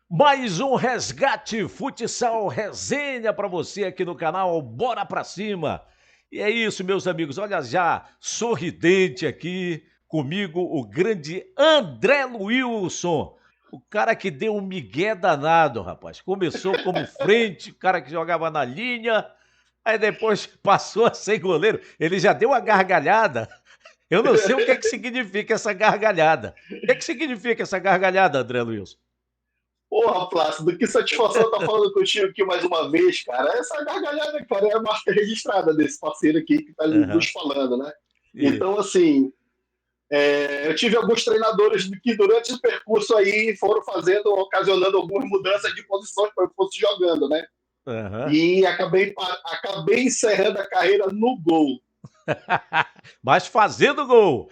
Mais um Resgate Futsal Resenha para você aqui no canal Bora Pra Cima. E é isso, meus amigos, olha já, sorridente aqui comigo o grande André Luilson. O cara que deu um migué danado, rapaz. Começou como frente, cara que jogava na linha, aí depois passou a ser goleiro. Ele já deu uma gargalhada. Eu não sei o que é que significa essa gargalhada. O que é que significa essa gargalhada, André Luilson? Porra, Plácido, que satisfação estar falando contigo aqui mais uma vez, cara. Essa gargalhada, cara, é a marca registrada desse parceiro aqui que está nos Aham. falando, né? Isso. Então, assim, eu tive alguns treinadores que durante o percurso aí foram fazendo, ocasionando algumas mudanças de posições para eu fosse jogando, né? Aham. E acabei encerrando a carreira no gol. Mas fazendo gol.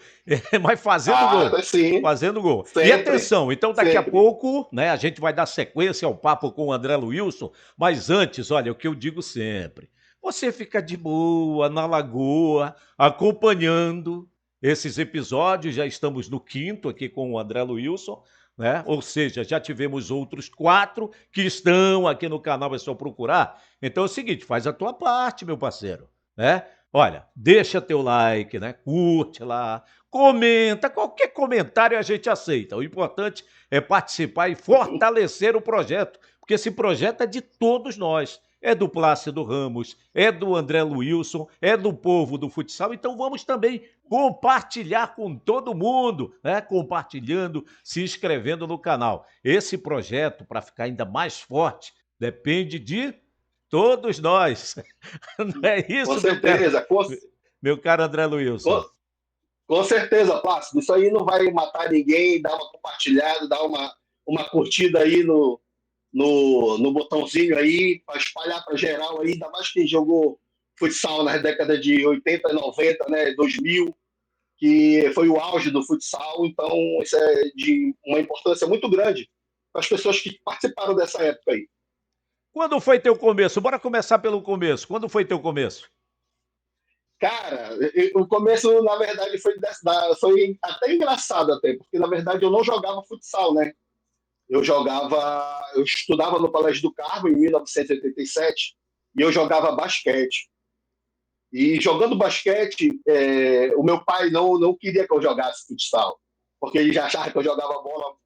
Mas fazendo Ah, gol. tá sim, Fazendo gol. E sempre, atenção, então daqui a sempre. pouco, né, a gente vai dar sequência ao papo com o André Luilson, mas antes, olha, o que eu digo sempre, você fica de boa na lagoa, acompanhando esses episódios, já estamos no quinto aqui com o André Luilson, né? Ou seja, já tivemos outros 4 que estão aqui no canal, é só procurar. Então é o seguinte, faz a tua parte, meu parceiro, né? Olha, deixa teu like, né? Curte lá, comenta, qualquer comentário a gente aceita. O importante é participar e fortalecer o projeto, porque esse projeto é de todos nós. É do Plácido Ramos, é do André Luilson, é do povo do futsal. Então vamos também compartilhar com todo mundo, né? Compartilhando, se inscrevendo no canal. Esse projeto, para ficar ainda mais forte, depende de todos nós. Não é Com isso, certeza, meu caro André com, Luilson? Com certeza, Plácido. Isso aí não vai matar ninguém. Dá uma compartilhada, dá uma curtida aí no botãozinho aí, para espalhar para geral aí, ainda mais quem jogou futsal nas décadas de 80 e 90, né, 2000, que foi o auge do futsal. Então, isso é de uma importância muito grande para as pessoas que participaram dessa época aí. Quando foi teu começo? Bora começar pelo começo. Quando foi teu começo? Cara, o começo, na verdade, foi até engraçado até, porque na verdade eu não jogava futsal, né? Eu estudava no Colégio do Carmo em 1987 e eu jogava basquete. E jogando basquete, o meu pai não queria que eu jogasse futsal, porque ele já achava que eu jogava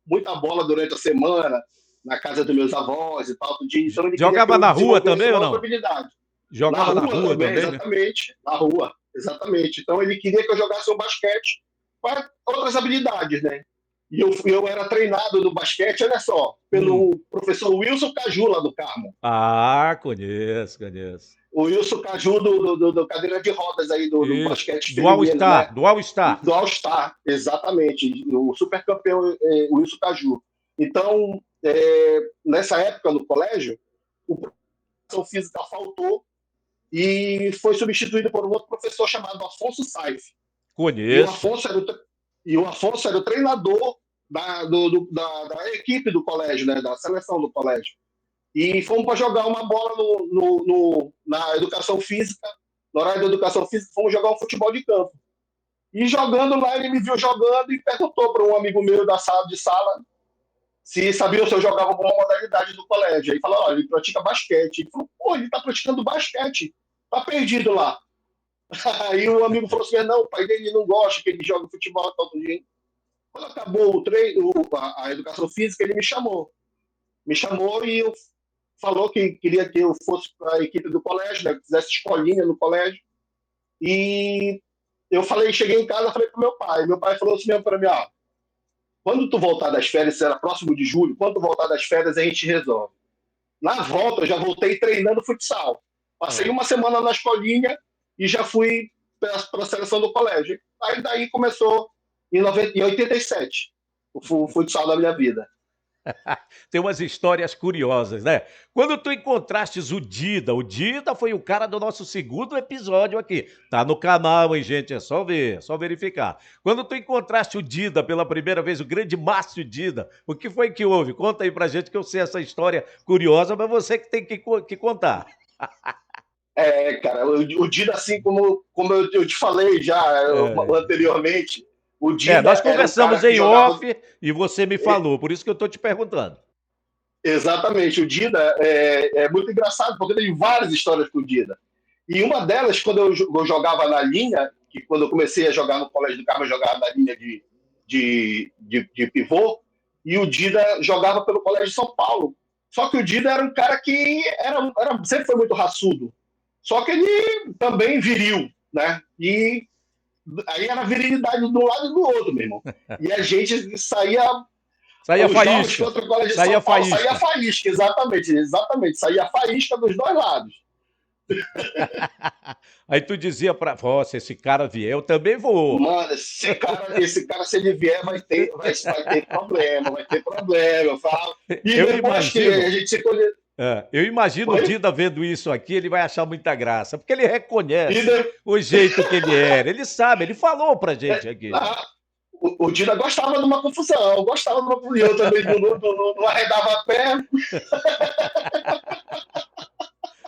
muita bola durante a semana, na casa dos meus avós e tal, tudo dia. Então ele queria que Jogava eu na rua desenvolvesse também ou uma outra não? habilidade. Na Jogava na rua rua também, também, né? exatamente. Na rua, exatamente. Então ele queria que eu jogasse um basquete para outras habilidades, né? E eu era treinado no basquete, olha só, Hum. pelo professor Wilson Caju, lá do Carmo. Ah, conheço, conheço. O Wilson Caju do cadeira de rodas aí do Isso. basquete Do All feminino, né? Star, do All Star. Do All Star, exatamente. O super campeão Wilson Caju. Então, nessa época no colégio, o professor física faltou e foi substituído por um outro professor chamado Afonso Saif. E o Conheço. Afonso era o, e o, Afonso era o treinador da equipe do colégio, né, da seleção do colégio. E fomos para jogar uma bola na educação física. No horário da educação física, fomos jogar um futebol de campo. E jogando lá, ele me viu jogando e perguntou para um amigo meu da sala de sala se sabia se eu jogava alguma modalidade do colégio. Aí falou: olha, ele pratica basquete. Ele falou: pô, ele está praticando basquete. Tá perdido lá. Aí o amigo falou assim: não, o pai dele não gosta que ele joga futebol todo dia. Quando acabou o treino, a educação física, ele me chamou. Me chamou e falou que queria que eu fosse para a equipe do colégio, né, que fizesse escolinha no colégio. E eu cheguei em casa, falei pro meu pai. Meu pai falou assim mesmo para mim: ó, quando tu voltar das férias, era próximo de julho, quando tu voltar das férias, a gente resolve. Na volta, eu já voltei treinando futsal. Passei Ó. uma semana na escolinha e já fui para a seleção do colégio. Aí daí começou em 87 o futsal da minha vida. Tem umas histórias curiosas, né? Quando tu encontrastes o Dida foi o cara do nosso segundo episódio aqui. Tá no canal, hein, gente? É só ver, é só verificar. Quando tu encontraste o Dida pela primeira vez, o grande Márcio Dida, o que foi que houve? Conta aí pra gente que eu sei essa história curiosa, mas você que tem que contar. Cara, o Dida, assim como eu te falei já É. anteriormente, o É, Dida nós era o cara conversamos que em jogava. off e você me falou, por isso que eu tô te perguntando. Exatamente, o Dida é muito engraçado, porque tem várias histórias com o Dida. E uma delas, quando eu jogava na linha, que quando eu comecei a jogar no Colégio do Carmo, eu jogava na linha de pivô, e o Dida jogava pelo Colégio de São Paulo. Só que o Dida era um cara que sempre foi muito raçudo. Só que ele também viril, né? E aí era virilidade de um lado e do outro, meu irmão. E a gente saía Saía os jogos faísca. contra o Colégio de Saía São Paulo, saía faísca. faísca, exatamente. Saía faísca dos dois lados. Aí tu dizia pra. Ó, se esse cara vier, eu também vou. Mano, esse cara, se ele vier, vai ter problema, vai ter problema. Eu falo. E Eu depois que a imagino. gente se conhece. Eu imagino o Dida vendo isso aqui, ele vai achar muita graça, porque ele E reconhece de, o jeito que ele era. Ele sabe, ele falou pra gente aqui. ah, o Dida gostava de uma confusão, gostava de uma confusão. Eu também não arredava a pé.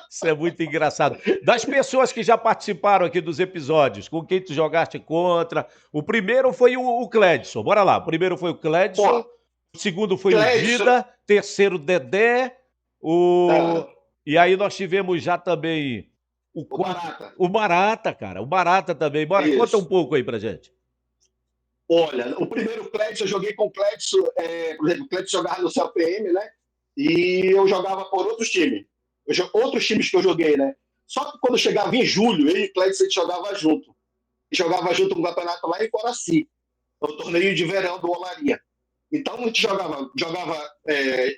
Isso é muito engraçado. Das pessoas que já participaram aqui dos episódios, com quem tu jogaste contra, o primeiro foi o Cledson. Bora lá. O primeiro foi o Cledson, Pô, o segundo foi o Clédio, Dida, terceiro Dedé, o... ah, e aí nós tivemos já também o o quarto, Barata. o Barata, cara. O Barata também. Bora, conta um Isso. pouco aí pra gente. Olha, o primeiro Clédio, eu joguei com o Clédio, por exemplo, o Clédio jogava no CLPM, né? E eu jogava por outros times. Outros times que eu joguei, né? Só que quando chegava em julho, eu e o Clédio a gente jogava junto. E jogava junto com o campeonato lá em Coraci, o torneio de verão do Olaria. Então a gente jogava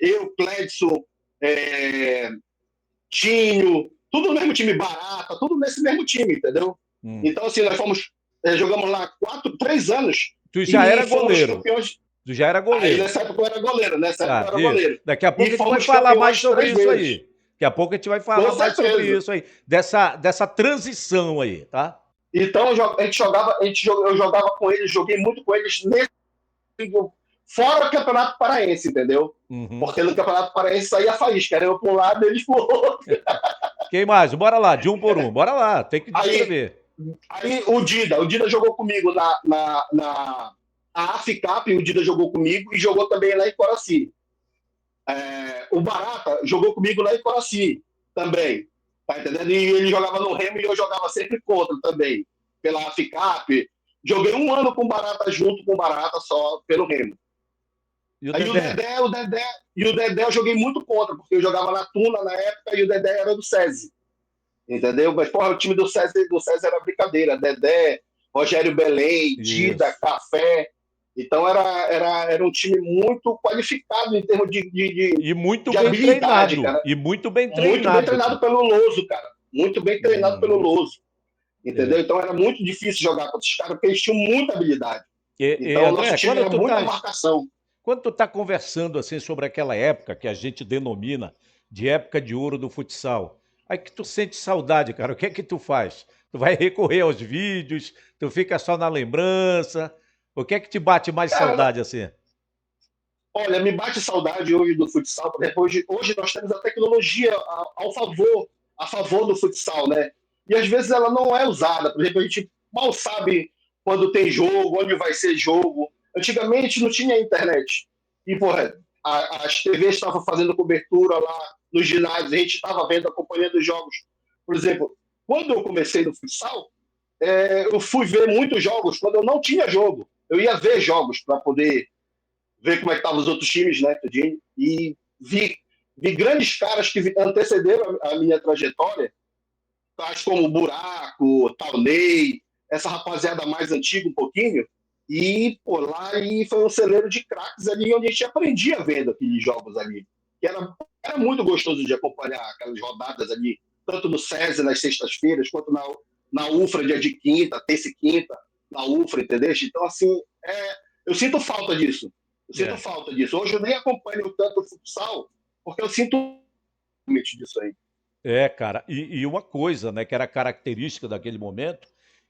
eu, Clédio, é, Tinho, tudo no mesmo time, Barata, tudo nesse mesmo time, entendeu? Hum. Então, assim, nós jogamos lá 3 anos Tu já e era fomos goleiro. campeões. Tu já era Aí goleiro. nessa época eu era goleiro, Ah, viu? Daqui a E pouco a gente vai fomos falar mais campeões sobre três isso vezes. aí. Daqui a pouco a gente vai Com falar mais sobre certeza. isso aí. Dessa transição aí, tá? Então eu jogava com eles, joguei muito com eles nesse fora o Campeonato Paraense, entendeu? Uhum. Porque no Campeonato Paraense saía faísca, era eu para um lado e eles pro outro. Quem mais? Bora lá, de um por um. Bora lá, tem que Aí, descrever. aí o Dida jogou comigo na a AFICAP, o Dida jogou comigo e jogou também lá em Coraci. O Barata jogou comigo lá em Coraci também, tá entendendo? E ele jogava no Remo e eu jogava sempre contra também, pela AFICAP. Joguei um ano com o Barata junto com o Barata só pelo Remo. E o Aí Dedé? o Dedé eu joguei muito contra, porque eu jogava na Tuna na época e o Dedé era do SESI. Entendeu? Mas, porra, o time do SESI era brincadeira. Dedé, Rogério Belém, Dida, Isso. Café. Então era um time muito qualificado em termos E muito de bem habilidade, treinado. cara. E muito bem Muito bem treinado, treinado cara. pelo Loso, cara. Muito bem treinado pelo Uhum. Loso. É. Entendeu? Então era muito difícil jogar contra esses caras, porque eles tinham muita habilidade. Então o nosso André, time era muita marcação. quando tu tá conversando assim sobre aquela época que a gente denomina de época de ouro do futsal, aí que tu sente saudade, cara, o que é que tu faz? Tu vai recorrer aos vídeos, tu fica só na lembrança, o que é que te bate mais Cara, saudade assim? olha, me bate saudade hoje do futsal, porque hoje nós temos a tecnologia a favor do futsal, né? E às vezes ela não é usada. Por exemplo, a gente mal sabe quando tem jogo, onde vai ser jogo. Antigamente não tinha internet. E, porra, as TVs estavam fazendo cobertura lá nos ginásios, a gente estava vendo, acompanhando os jogos. Por exemplo, quando eu comecei no futsal, eu fui ver muitos jogos quando eu não tinha jogo. Eu ia ver jogos para poder ver como é que estavam os outros times, né, tudinho, e vi grandes caras que antecederam a minha trajetória, tais como Buraco, Taunay, essa rapaziada mais antiga um pouquinho, e pô, lá e foi um celeiro de craques ali onde a gente aprendia vendo aqueles jogos ali, que era muito gostoso de acompanhar aquelas rodadas ali, tanto no SESI nas sextas-feiras, quanto na UFRA dia de quinta, terça e quinta, na UFRA, entendeu? Então, assim, eu sinto falta disso. Eu sinto É. falta disso. Hoje eu nem acompanho tanto o futsal, porque eu sinto muito disso aí. É, cara, e uma coisa, né, que era característica daquele momento,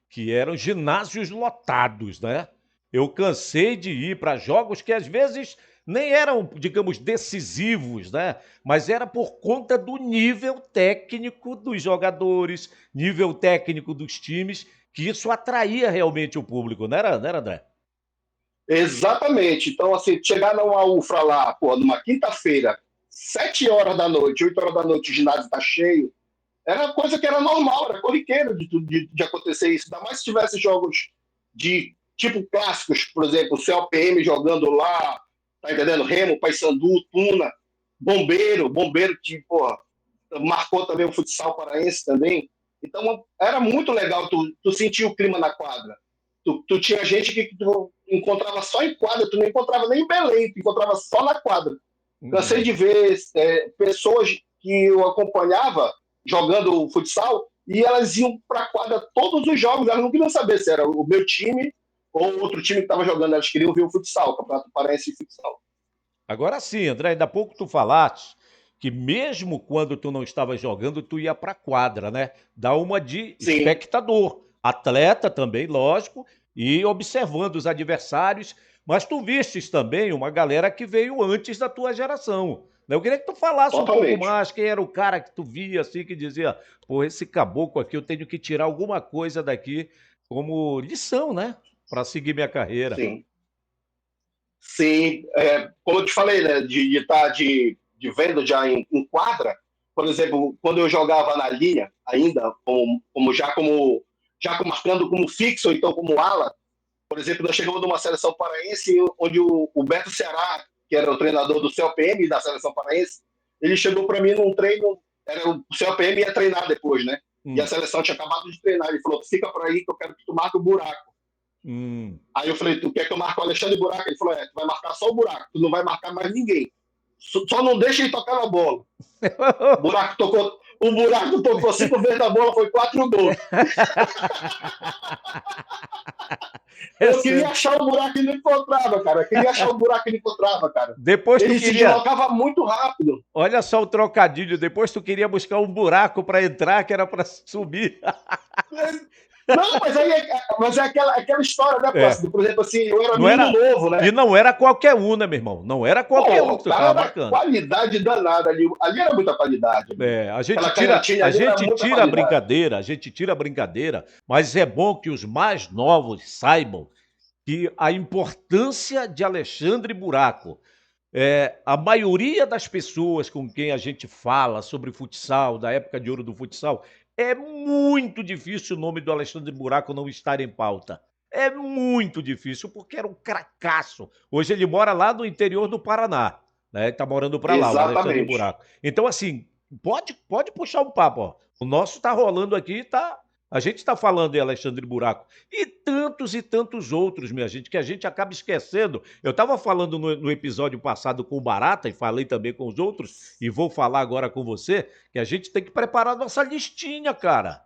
que eram ginásios lotados, né? Eu cansei de ir para jogos que às vezes nem eram, digamos, decisivos, né? Mas era por conta do nível técnico dos jogadores, nível técnico dos times, que isso atraía realmente o público, não era, André? Exatamente. Então, assim, chegar numa UFRA lá, pô, numa quinta-feira, 7 horas da noite, 8 horas da noite, o ginásio está cheio, era coisa que era normal, era corriqueiro de acontecer isso. Ainda mais se tivesse jogos de tipo clássicos, por exemplo, o CLPM jogando lá, tá entendendo? Remo, Paysandu, Tuna, Bombeiro que, porra, marcou também o futsal paraense também. Então, era muito legal tu sentir o clima na quadra. Tu tinha gente que tu encontrava só em quadra, tu não encontrava nem em Belém, tu encontrava só na quadra. Cansei de ver pessoas que eu acompanhava jogando futsal e elas iam para a quadra todos os jogos, elas não queriam saber se era o meu time ou outro time que estava jogando, elas queriam ver o futsal, o Campeonato Paraense de Futsal. Agora sim, André, ainda há pouco tu falaste que mesmo quando tu não estava jogando, tu ia pra quadra, né? Dá uma de Sim, espectador, atleta também, lógico, e observando os adversários, mas tu vistes também uma galera que veio antes da tua geração, né? Eu queria que tu falasse um pouco totalmente. mais, quem era o cara que tu via assim, que dizia, pô, esse caboclo aqui, eu tenho que tirar alguma coisa daqui como lição, né? Pra seguir minha carreira. Sim. Sim, como eu te falei, né, de estar de vendo já em quadra, por exemplo, quando eu jogava na linha, ainda, já marcando como fixo, ou então como ala, por exemplo, nós chegamos numa seleção paraense onde o Beto Ceará, que era o treinador do CLPM da seleção paraense, ele chegou para mim num treino, o CLPM ia treinar depois, né? E a Hum, seleção tinha acabado de treinar, ele falou, fica por aí que eu quero que tu marque o buraco. hum. Aí eu falei, tu quer que eu marque o Alexandre Buraco? Ele falou, tu vai marcar só o buraco, tu não vai marcar mais ninguém. Só não deixa ele tocar na bola. O buraco tocou 5 vezes na bola, foi 4 gols. É Eu queria sério. achar o buraco e não encontrava, cara. Eu queria achar o buraco e não encontrava, cara. Depois tu Ele se queria, deslocava muito rápido. olha só o trocadilho, depois tu queria buscar um buraco para entrar que era para subir. Não, mas é aquela história, né, É, Plácido? Por exemplo, assim, eu era não menino era, novo, né? e não era qualquer um, né, meu irmão? Não era qualquer Pô, um que o tu cara tava era marcando. qualidade danada ali. Ali era muita qualidade ali. É, Aquela canhotinha a ali era gente muita tira a qualidade. brincadeira, a gente tira a brincadeira, mas é bom que os mais novos saibam que a importância de Alexandre Buraco. A maioria das pessoas com quem a gente fala sobre futsal, da época de ouro do futsal, é muito difícil o nome do Alexandre Buraco não estar em pauta. É muito difícil, porque era um cracaço. Hoje ele mora lá no interior do Paraná, né? Ele tá morando para lá, o Alexandre Exatamente. Buraco. Então, assim, pode puxar um papo, ó. O nosso tá rolando aqui, tá. A gente está falando em Alexandre Buraco. E tantos outros, minha gente, que a gente acaba esquecendo. Eu estava falando no episódio passado com o Barata e falei também com os outros, e vou falar agora com você, que a gente tem que preparar nossa listinha, cara.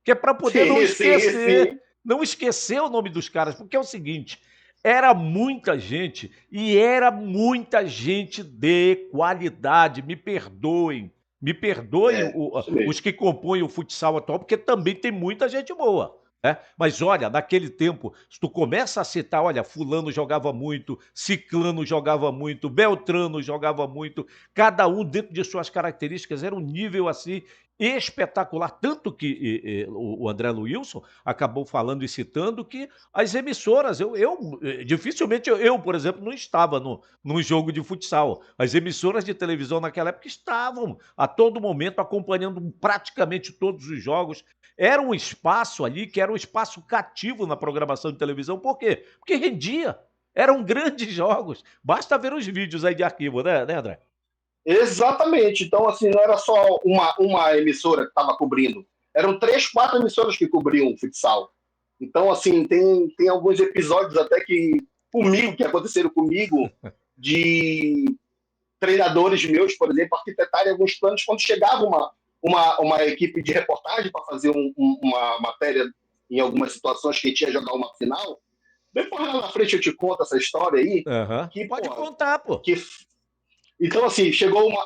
Que é para poder não Sim, sim, esquecer. sim. Não esquecer o nome dos caras, porque é o seguinte. Era muita gente e era muita gente de qualidade. Me perdoem Isso os mesmo. que compõem o futsal atual, porque também tem muita gente boa. Né? Mas olha, naquele tempo, se tu começa a citar, olha, fulano jogava muito, ciclano jogava muito, beltrano jogava muito, cada um dentro de suas características era um nível assim espetacular, tanto que o André Luilson acabou falando e citando que as emissoras, dificilmente por exemplo, não estava num jogo de futsal. As emissoras de televisão naquela época estavam a todo momento acompanhando praticamente todos os jogos. Era um espaço ali que era um espaço cativo na programação de televisão. Por quê? Porque rendia. Eram grandes jogos. Basta ver os vídeos aí de arquivo, né André? Exatamente. Então, assim, não era só uma emissora que estava cobrindo. Eram 3, 4 emissoras que cobriam o futsal. Então, assim, tem alguns episódios até que aconteceram comigo, de treinadores meus, por exemplo, arquitetarem alguns planos quando chegava uma equipe de reportagem para fazer uma matéria em algumas situações que a gente ia jogar uma final. Depois lá na frente eu te conto essa história aí, Uhum. que, Pode pô, contar, pô. que então, assim,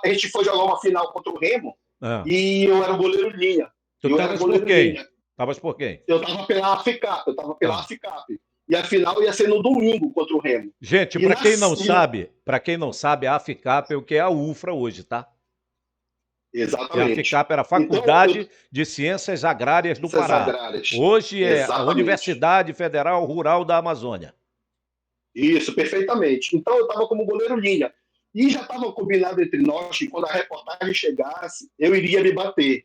a gente foi jogar uma final contra o Remo Ah. e eu era o goleiro linha. Tu Eu era estavas por goleiro quem? linha. Estavas por quem? Eu tava pela Ah. AFICAP. E a final ia ser no domingo contra o Remo. Gente, E, para quem não sabe, a AFICAP é o que é a UFRA hoje, tá? E a exatamente. AFICAP era a Então, Faculdade de Ciências Agrárias do ciências Pará. agrárias. Hoje é a Exatamente. Universidade Federal Rural da Amazônia. Isso, perfeitamente. Então eu estava como goleiro linha. E já estava combinado entre nós que quando a reportagem chegasse, eu iria me bater.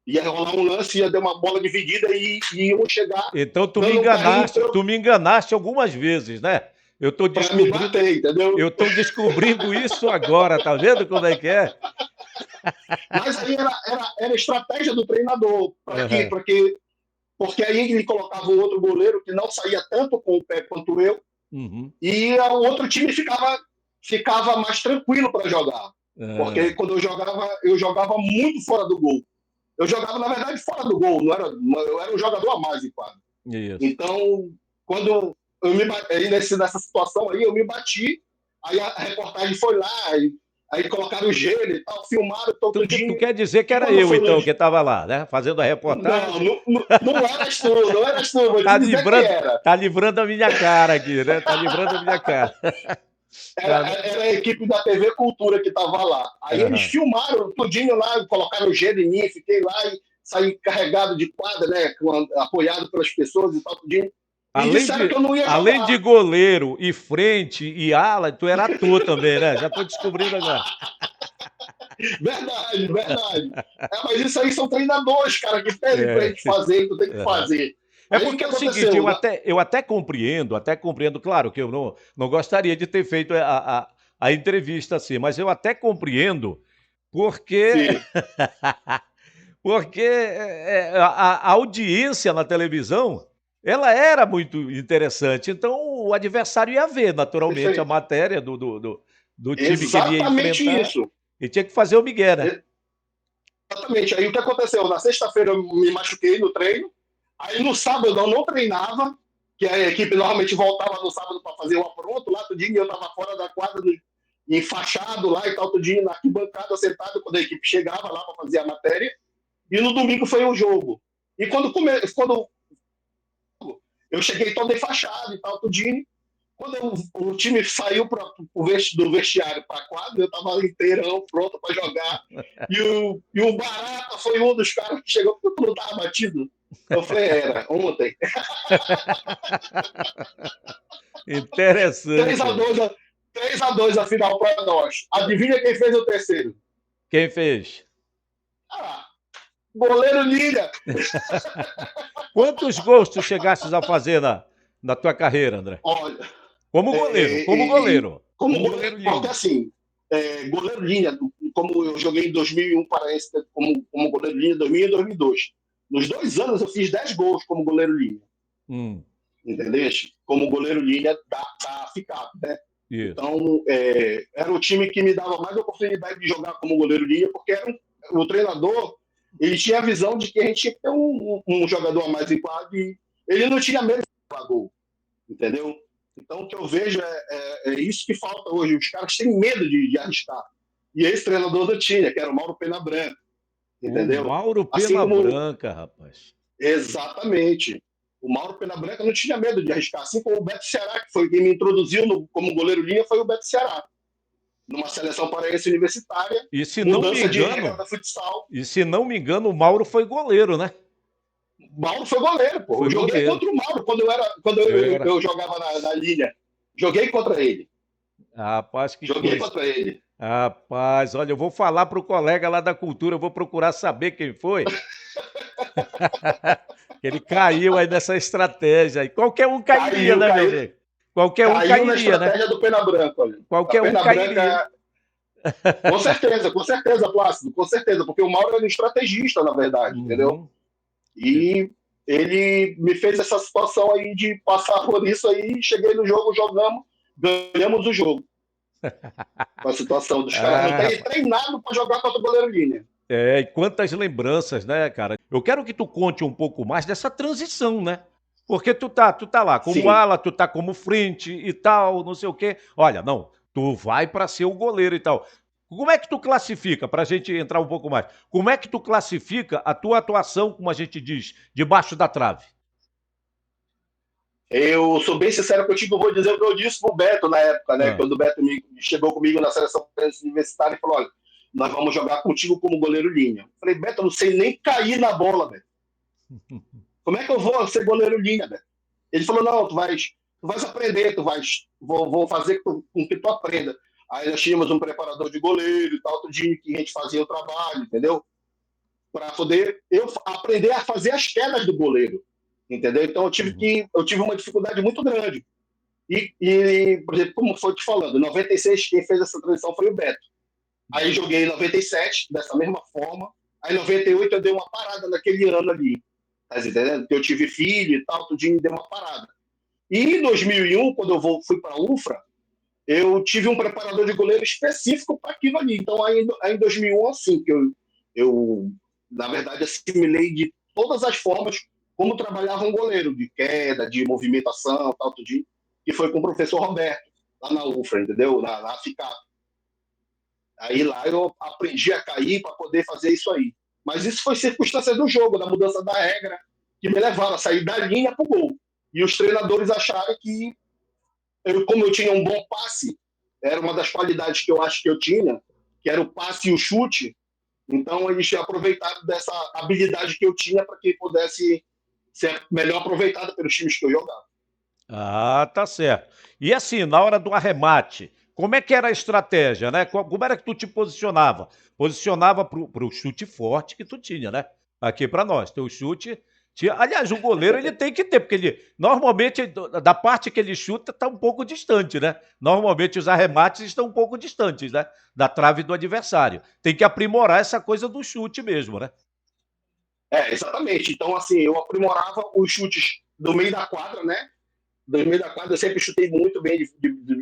Ia rolar um lance, ia dar uma bola dividida e iam chegar Então dando um carrinho tu me enganaste algumas vezes, né? Eu tô para me descobrindo, bater, entendeu? eu tô descobrindo isso agora, tá vendo como é que é? Mas aí era estratégia do treinador. Para quê? Aham. Porque aí ele colocava um outro goleiro que não saía tanto com o pé quanto eu, Uhum. e o outro time ficava mais tranquilo para jogar. Porque Ah, quando eu jogava muito fora do gol. Eu jogava, na verdade, fora do gol, eu era um jogador a mais em quadro. isso. Então, quando eu me bati, nessa situação aí, eu me bati, aí a reportagem foi lá, aí colocaram o gelo e tal, filmaram Tu tudinho, quer dizer que e era quando eu, foi no... então, que estava lá, né? Fazendo a Não, reportagem. não eras tu, vou te Tá dizer quem livrando, era. tá livrando a minha cara aqui, né? Tá livrando a minha cara. Era, Tá, né? era a equipe da TV Cultura que estava lá. Aí eles Aham. filmaram tudinho lá, colocaram gelo em mim, fiquei lá e saí carregado de quadra, né, apoiado pelas pessoas e tal, tudinho. E disseram que eu não ia Além de jogar. goleiro e frente e ala, tu era ator também, né? Já tô descobrindo agora. Verdade, verdade. Mas isso aí são treinadores, cara, que pedem pra É. gente fazer, que tu tem que Aham. fazer. É Aí o porque que é o seguinte, aconteceu? eu até compreendo, claro que eu não gostaria de ter feito a entrevista assim, mas eu até compreendo porque, Sim, porque a audiência na televisão ela era muito interessante, então o adversário ia ver naturalmente a perfeito. matéria do time que ele ia Exatamente enfrentar isso. e tinha que fazer o migué, né? Exatamente. Aí o que aconteceu? Na sexta-feira eu me machuquei no treino. Aí no sábado eu não treinava, que a equipe normalmente voltava no sábado para fazer o apronto lá, tudinho, e eu estava fora da quadra, enfaixado lá e tal, tudinho, na arquibancada, sentado, quando a equipe chegava lá para fazer a matéria. E no domingo foi o jogo. E quando eu cheguei todo enfaixado e tal, tudinho, quando o time saiu do vestiário para a quadra, eu estava inteirão, pronto para jogar. E o Barata foi um dos caras que chegou, porque tu não estava batido. Eu falei, era, ontem. três a Interessante. dois, 3-2 a final para nós. Adivinha quem fez o terceiro? Quem fez? Ah, goleiro Lilha. Quantos gols tu chegastes a fazer na tua carreira, André? Olha, Como goleiro, como goleiro. como Como goleiro, goleiro porque linha. assim, goleiro linha, como eu joguei em 2001 Paraense como goleiro linha, 2000 e 2002. Nos 2 anos eu fiz 10 gols como goleiro linha, Hum, entendeu? Como goleiro linha da FICAP, né? isso. Então, era o time que me dava mais oportunidade de jogar como goleiro linha, porque o treinador ele tinha a visão de que a gente tinha que ter um jogador a mais em quadro e ele não tinha medo de fazer gol, entendeu? Então, o que eu vejo é isso que falta hoje. Os caras têm medo de arriscar. E esse treinador não tinha, que era o Mauro Pena Branca, O entendeu? Mauro Assim Pena como, Branca, rapaz. exatamente, o Mauro Pena Branca não tinha medo de arriscar. Assim como o Beto Ceará, que foi quem me introduziu como goleiro linha, foi o Beto Ceará. Numa seleção paraense universitária, E se não me mudança de regra engano, da futsal. o Mauro foi goleiro, né? O Mauro foi goleiro, pô. Foi Eu joguei goleiro. contra o Mauro quando Era. eu jogava na linha. Joguei contra ele. Rapaz, que Joguei coisa. contra ele. Rapaz, olha, eu vou falar pro colega lá da cultura, eu vou procurar saber quem foi. Ele caiu aí nessa estratégia aí. Qualquer um cairia, Caiu, né, meu caiu, amigo? Qualquer um caiu na cairia, né? estratégia do Pena Branca, olha. A Qualquer um Pena cairia. Branca, com certeza, Plácido, com certeza, porque o Mauro era um estrategista, na verdade, entendeu? Uhum. E ele me fez essa situação aí de passar por isso aí, cheguei no jogo, jogamos, ganhamos o jogo. Com a situação dos caras não Ah, terem rapaz. treinado para jogar contra o goleiro linha. É, e quantas lembranças, né, cara? Eu quero que tu conte um pouco mais dessa transição, né? Porque tu tá lá como Sim, ala, tu tá como frente e tal, não sei o quê. Olha, não, tu vai para ser o goleiro e tal. Como é que tu classifica, para a gente entrar um pouco mais, como é que tu classifica a tua atuação, como a gente diz, debaixo da trave? eu sou bem sincero contigo, eu vou dizer o que eu disse pro Beto na época, né? Ah. Quando o Beto chegou comigo na seleção universitária e falou: olha, nós vamos jogar contigo como goleiro linha. Eu falei, Beto, eu não sei nem cair na bola, Beto. Como é que eu vou ser goleiro linha, Beto? Ele falou, não, tu vais aprender, vou fazer com que tu aprenda. Aí nós tínhamos um preparador de goleiro e tal, tudinho que a gente fazia o trabalho, entendeu? Para poder eu aprender a fazer as quedas do goleiro, entendeu? Então Uhum. eu tive uma dificuldade muito grande. Por exemplo, como foi te falando, em 96 quem fez essa transição foi o Beto. Aí joguei em 97 dessa mesma forma. Aí em 98 eu dei uma parada naquele ano ali, tá entendendo? Que eu tive filho e tal, tudinho deu uma parada. E em 2001, quando eu fui para a UFRA, eu tive um preparador de goleiro específico para aquilo ali. Então, aí em 2001, assim, que eu, na verdade, assimilei de todas as formas como trabalhava um goleiro, de queda, de movimentação, tal, tudinho, que foi com o professor Roberto, lá na UFRA, entendeu? Na FICAP. Aí lá eu aprendi a cair para poder fazer isso aí. Mas isso foi circunstância do jogo, da mudança da regra, que me levaram a sair da linha para o gol. E os treinadores acharam que, como eu tinha um bom passe, era uma das qualidades que eu acho que eu tinha, que era o passe e o chute. Então eles aproveitaram dessa habilidade que eu tinha para que pudesse ser melhor aproveitada pelos times que eu jogava. Ah, tá certo. E assim, na hora do arremate, como é que era a estratégia, né? Como era que tu te posicionava? Posicionava pro chute forte que tu tinha, né? Aqui pra nós, teu chute tinha... Aliás, o goleiro ele tem que ter, porque ele normalmente da parte que ele chuta tá um pouco distante, né? Normalmente os arremates estão um pouco distantes, né? Da trave do adversário. Tem que aprimorar essa coisa do chute mesmo, né? Exatamente. Então, assim, eu aprimorava os chutes do meio da quadra, né? Do meio da quadra, eu sempre chutei muito bem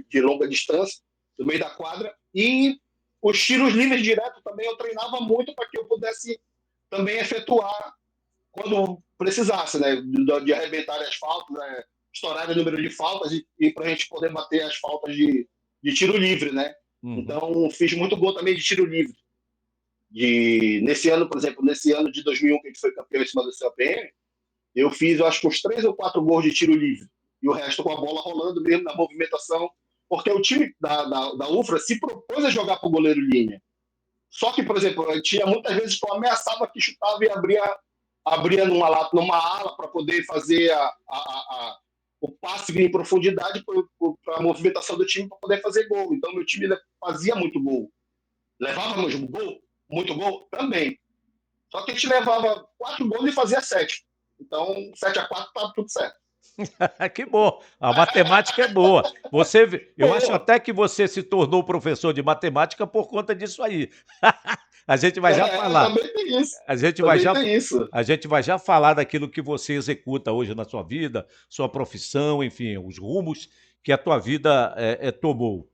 de longa distância, do meio da quadra. E os tiros livres direto também eu treinava muito para que eu pudesse também efetuar quando precisasse, né? De arrebentar as faltas, né? Estourar o número de faltas e para a gente poder bater as faltas de tiro livre, né? Uhum. Então, fiz muito gol também de tiro livre. Nesse ano, por exemplo, nesse ano de 2001, que a gente foi campeão em cima do CPM, eu fiz, eu acho que uns 3 ou 4 gols de tiro livre. E o resto com a bola rolando mesmo na movimentação. Porque o time da UFRA se propôs a jogar para o goleiro linha. Só que, por exemplo, eu tinha muitas vezes que eu ameaçava que chutava e abria numa ala para poder fazer o passe em profundidade para a movimentação do time para poder fazer gol. Então, meu time fazia muito gol. Levávamos gol, muito gol também. Só que a gente levava 4 gols e fazia 7. Então, 7-4 estava tudo certo. Que bom, a matemática é boa. Eu acho Pô, até que você se tornou professor de matemática por conta disso aí. A gente vai já falar. também tem isso. A gente vai Também já, tem isso. a gente vai já falar daquilo que você executa hoje na sua vida, sua profissão, enfim, os rumos que a tua vida tomou.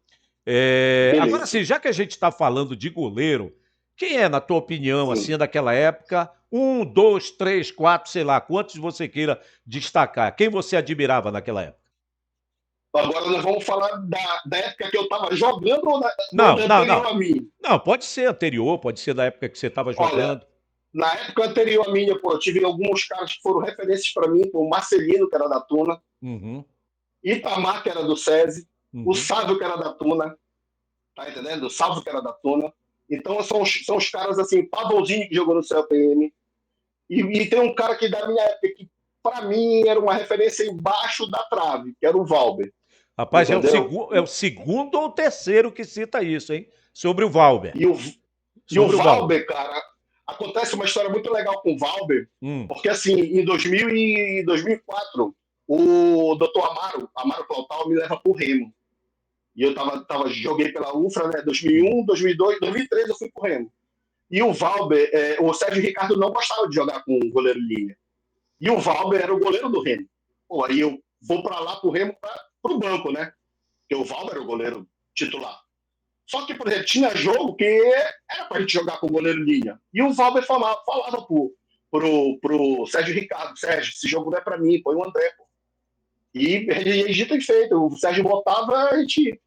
Agora Beleza. sim, já que a gente está falando de goleiro, quem é, na tua opinião, Sim. assim, daquela época, um, dois, três, quatro, sei lá, quantos você queira destacar? Quem você admirava naquela época? Agora nós vamos falar da época que eu estava jogando ou Não, da não, anterior não. a mim. Não, pode ser anterior, pode ser da época que você estava Olha, jogando. na época anterior a minha, pô, eu tive alguns caras que foram referências para mim, o Marcelino, que era da Tuna, Uhum, Itamar, que era do SESI, o uhum. Sávio, que era da Tuna, tá entendendo? O Sávio, que era da Tuna. Então são os caras assim, Pavãozinho, que jogou no CLPM, e tem um cara que da minha época que para mim era uma referência embaixo da trave, que era o Valber, Rapaz, entendeu? é o segundo ou terceiro que cita isso, hein? Sobre o Valber. E o, e o Sobre o Valber. Valber, cara, acontece uma história muito legal com o Valber, Hum, porque assim, em 2004, o Dr. Amaro Plautal, me leva pro Remo. E eu joguei pela UFRA, né? uhum. 2001, 2002, 2003 eu fui pro Remo. E o Valber, o Sérgio Ricardo não gostava de jogar com o goleiro linha. E o Valber era o goleiro do Remo. Pô, aí eu vou para lá pro Remo pro banco, né? Porque o Valber era o goleiro titular. Só que, por exemplo, tinha jogo que era pra gente jogar com o goleiro linha. E o Valber falava pro Sérgio Ricardo, Sérgio, esse jogo não é pra mim, põe o André, pô. E dito e feito, o Sérgio botava, a gente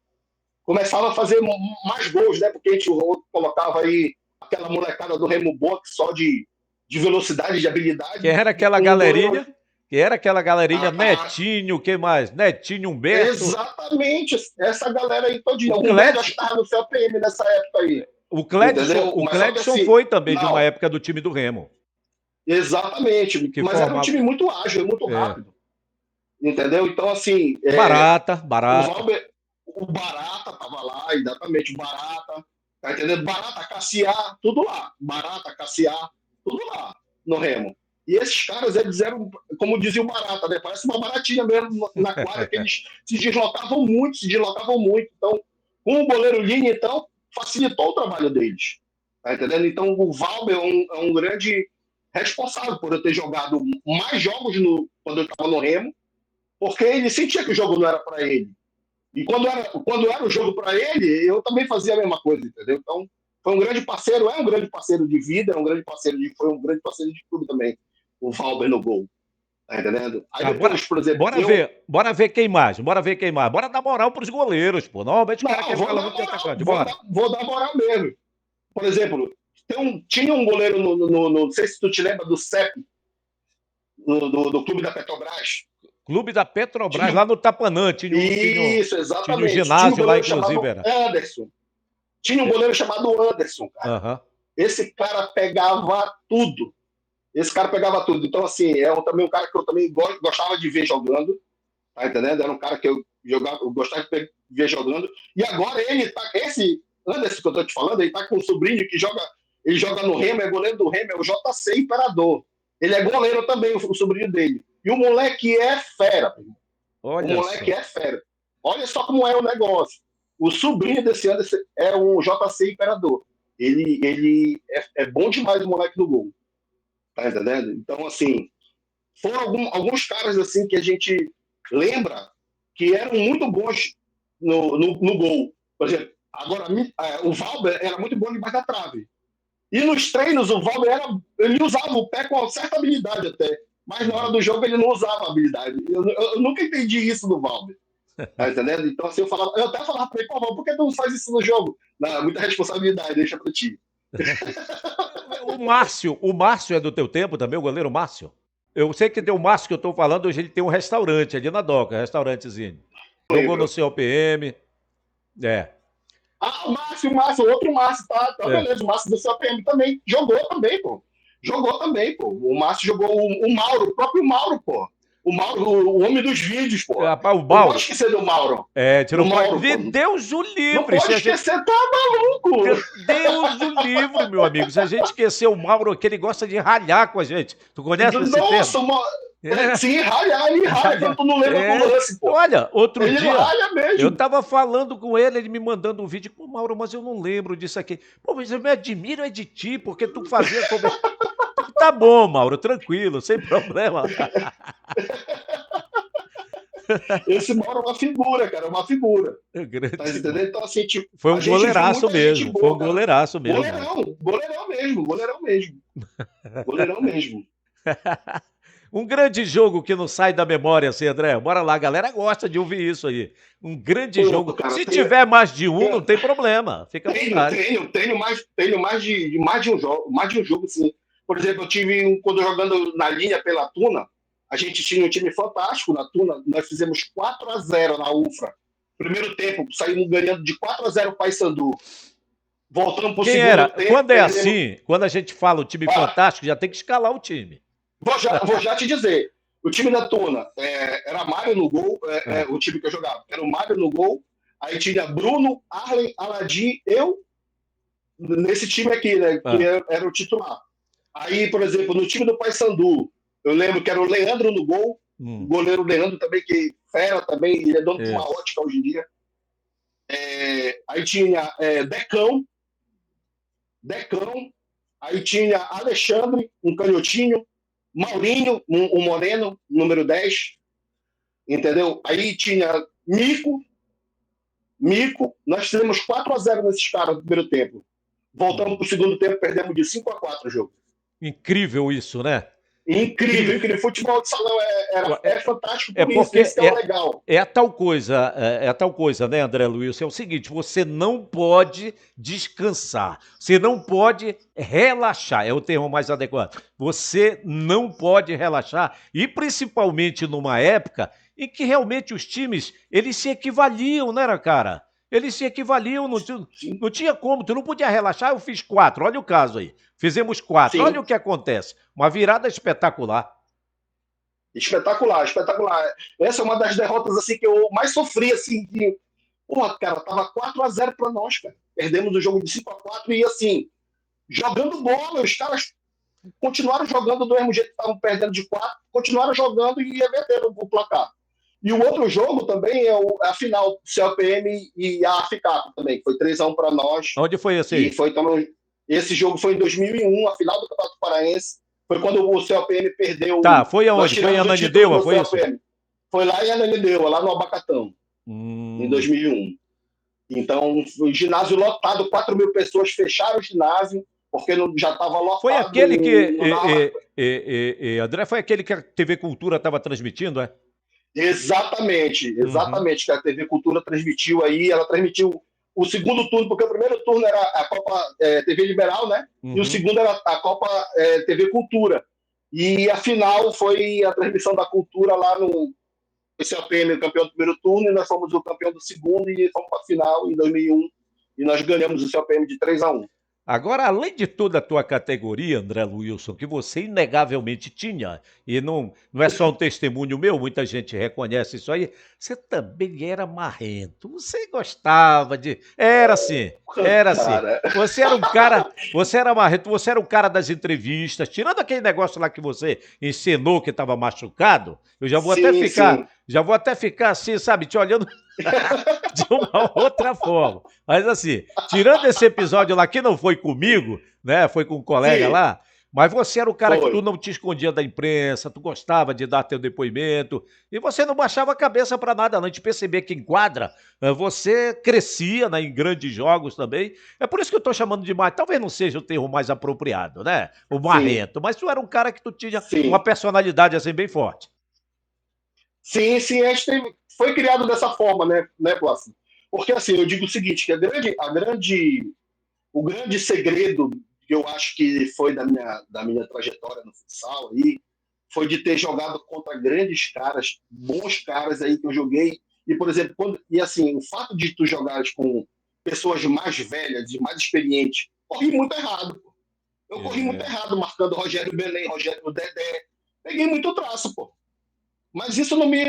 começava a fazer mais gols, né? Porque a gente colocava aí aquela molecada do Remo Boa só de velocidade, de Que habilidade, era e aquela com o galerinha, goleiro. que era aquela galerinha A, Netinho, quem mais? Netinho, Humberto, Exatamente, essa galera aí todinha. o O Humberto acho Cledson, que estava no CPM nessa época aí, entendeu? O Mas só que Cledson assim, foi também de uma não, época do time do Remo, exatamente. que Mas era um formava time muito ágil, muito é, rápido, entendeu? Então, assim, Barata, o Barata. Valber. O Barata tava lá, exatamente, o Barata, tá entendendo? Barata, Cassiar, tudo lá. Barata, Cassiar, tudo lá, no Remo. E esses caras, eles eram, como dizia o Barata, né? Parece uma baratinha mesmo na quadra, que eles se deslocavam muito. Então, com o goleiro linha, então, facilitou o trabalho deles. Tá entendendo? Então, o Valber é um grande responsável por eu ter jogado mais jogos quando eu estava no Remo, porque ele sentia que o jogo não era para ele. E quando era o jogo para ele, eu também fazia a mesma coisa, entendeu? Então, foi um grande parceiro, é um grande parceiro de vida, foi um grande parceiro de clube também, o Valber no gol. Tá entendendo? Aí Ah, bora, depois, por exemplo, bora ver quem mais, bora ver quem mais. Bora dar moral pros goleiros, pô. Normalmente o cara Não, quer vou falar dar muito de moral, atacante. Bora. vou dar moral mesmo. Por exemplo, tinha um goleiro não sei se tu te lembra do CEP, do clube da Petrobras. Clube da Petrobras, Tinha, lá no Tapanã, isso, tinha um exatamente. Tinha um ginásio lá, goleiro inclusive, chamado era. Anderson. Tinha um goleiro chamado Anderson, cara. Aham. Esse cara pegava tudo. Esse cara pegava tudo. Então, assim, também um cara que eu também gostava de ver jogando. Tá entendendo? Era um cara que eu gostava de ver jogando. E agora esse Anderson que eu tô te falando, ele tá com um sobrinho que ele joga no Remo, é goleiro do Remo, é o JC Imperador. Ele é goleiro também, o sobrinho dele. E o moleque é fera. O Olha moleque só. é fera. Olha só como é o negócio. O sobrinho desse Anderson é o JC Imperador. Ele é bom demais, o moleque do gol. Tá entendendo? Então, assim, foram alguns caras assim que a gente lembra que eram muito bons no gol. Por exemplo, agora o Valber era muito bom debaixo da trave. E nos treinos o Valber ele usava o pé com certa habilidade até. Mas na hora do jogo ele não usava a habilidade. Eu nunca entendi isso do Valber. Tá entendendo? Então, assim, eu até falava pra ele, pô, por que tu não faz isso no jogo? Não, muita responsabilidade, deixa pra ti. O Márcio é do teu tempo também, o goleiro Márcio? Eu sei que tem o Márcio que eu tô falando, hoje ele tem um restaurante ali na Doca, restaurantezinho. Jogou no Lembro. COPM. É, Ah, o Márcio, outro Márcio, tá é. beleza. O Márcio do CPM também. Jogou também, pô. Jogou também, pô. O Márcio jogou o Mauro, o próprio Mauro, pô. O Mauro, o homem dos vídeos, pô. Rapaz, o Não pode Mauro. esquecer do Mauro. É, você Do não pode. Mauro, pô. Deus o Não livre. Se pode a gente... esquecer, tá maluco. Deus o livre, meu amigo. Se a gente esquecer o Mauro, que ele gosta de ralhar com a gente. Tu conhece esse termo? Nossa, É. sim, ele ralha quando tu não lembra do É. lance, pô. Olha, outro Ele dia, ralha eu mesmo. tava falando com ele me mandando um vídeo. Pô, Mauro, mas eu não lembro disso aqui. Pô, mas eu me admiro é de ti, porque tu fazia como. Tá bom, Mauro, tranquilo, sem problema. Esse Mauro é uma figura, cara, é uma figura. Tá Grande entendendo? Mauro. Então, assim, tipo, Foi a um gente viu goleiraço muita gente mesmo. Foi um boa, cara. goleiraço mesmo, Mauro. Goleirão mesmo, goleirão mesmo. Goleirão mesmo. Um grande jogo que não sai da memória, assim, André. Bora lá, a galera gosta de ouvir isso aí. Um grande Pô, jogo. cara, Se tiver mais de um, não tem problema. Fica à vontade. mais de um jogo, sim. Por exemplo, quando jogando na linha pela Tuna, a gente tinha um time fantástico na Tuna, nós fizemos 4-0 na UFRA. Primeiro tempo, saímos ganhando de 4-0 o Paysandu. Voltamos para o Quem segundo era? tempo, Quando é perdemos. assim, quando a gente fala o time Ah, fantástico, já tem que escalar o time. vou já te dizer. O time da Tuna era Mário no gol, Ah, o time que eu jogava. Era o Mário no gol, aí tinha Bruno, Arlen, Aladim, eu, nesse time aqui, né? Que ah, era o titular. Aí, por exemplo, no time do Paysandu, eu lembro que era o Leandro no gol, o hum, goleiro Leandro também, que fera também, ele é dono de uma isso. ótica hoje em dia. Aí tinha Decão, aí tinha Alexandre, um canhotinho, Maurinho, um moreno, número 10, entendeu? Aí tinha Mico, nós fizemos 4-0 nesses caras no primeiro tempo. Voltamos Hum. para o segundo tempo, perdemos de 5-4 o jogo. Incrível isso, né? Incrível, Incrível. incrível. Futebol de salão é fantástico É por isso, porque isso que é o legal. é a tal coisa, a tal coisa, né, André Luiz? É o seguinte: você não pode descansar, você não pode relaxar, é o termo mais adequado. Você não pode relaxar, e principalmente numa época em que realmente os times eles se equivaliam, né, cara? Eles se equivaliam, Sim, não tinha como, tu não podia relaxar. Eu fiz 4, olha o caso aí. Fizemos 4, olha sim. o que acontece. Uma virada espetacular. Espetacular, espetacular. Essa é uma das derrotas assim que eu mais sofri assim, Porra, cara, tava 4-0 para nós, cara. Perdemos o jogo de 5-4 e assim, jogando bola, os caras continuaram jogando do mesmo jeito que estavam perdendo de 4, continuaram jogando e reverteram o placar. E o outro jogo também é a final do CLPM e a FICAP também, que foi 3-1 para nós. Onde foi esse E aí? foi também, esse jogo foi em 2001, a final do Campeonato Paraense. Foi quando o CLPM perdeu. Tá, foi Nós aonde? Foi em tiramos o título Ananindeua, do foi isso? CLPM. Foi lá em Ananindeua, lá no Abacatão, em Hum. 2001. Então, o ginásio lotado, 4 mil pessoas fecharam o ginásio, porque já estava lotado. Foi aquele que, não dava... André, foi aquele que a TV Cultura estava transmitindo, é? Exatamente, Uhum. exatamente, que a TV Cultura transmitiu aí, ela transmitiu o segundo turno, porque o primeiro turno era a Copa TV Liberal, né? E o Uhum. segundo era a Copa TV Cultura. E a final foi a transmissão da Cultura lá no CLPM, o campeão do primeiro turno, e nós fomos o campeão do segundo e fomos para a final em 2001. E nós ganhamos o CLPM de 3-1. Agora, além de toda a tua categoria, André Luilson, que você inegavelmente tinha, e não é só um testemunho meu, muita gente reconhece isso aí, você também era marrento. Você gostava de. Era assim, era assim. Cara, Você era um cara, você era marrento, você era um cara das entrevistas, tirando aquele negócio lá que você encenou que estava machucado, eu sim, sim. já vou até ficar assim, sabe, te olhando de uma outra forma. Mas assim, tirando esse episódio lá que não foi comigo, né? Foi com um colega Sim, lá, mas você era o cara que tu foi. não te escondia da imprensa, tu gostava de dar teu depoimento, e você não baixava a cabeça para nada, não. A gente percebia que em quadra, você crescia, né, em grandes jogos também. É por isso que eu tô chamando de marrento. Talvez não seja o termo mais apropriado, né? O Sim, marrento, mas tu era um cara que tu tinha uma sim. personalidade assim bem forte. Sim, sim, a gente foi criado dessa forma, né, Plácido? Porque assim, eu digo o seguinte, que o grande segredo que eu acho que foi da minha trajetória no futsal aí, foi de ter jogado contra grandes caras, bons caras aí que eu joguei. E, por exemplo, e assim, o fato de tu jogares com pessoas mais velhas e mais experientes, corri muito errado. Pô. Eu corri muito É. errado, marcando Rogério Belém, Rogério Dedé. Peguei muito traço, pô. Mas isso não me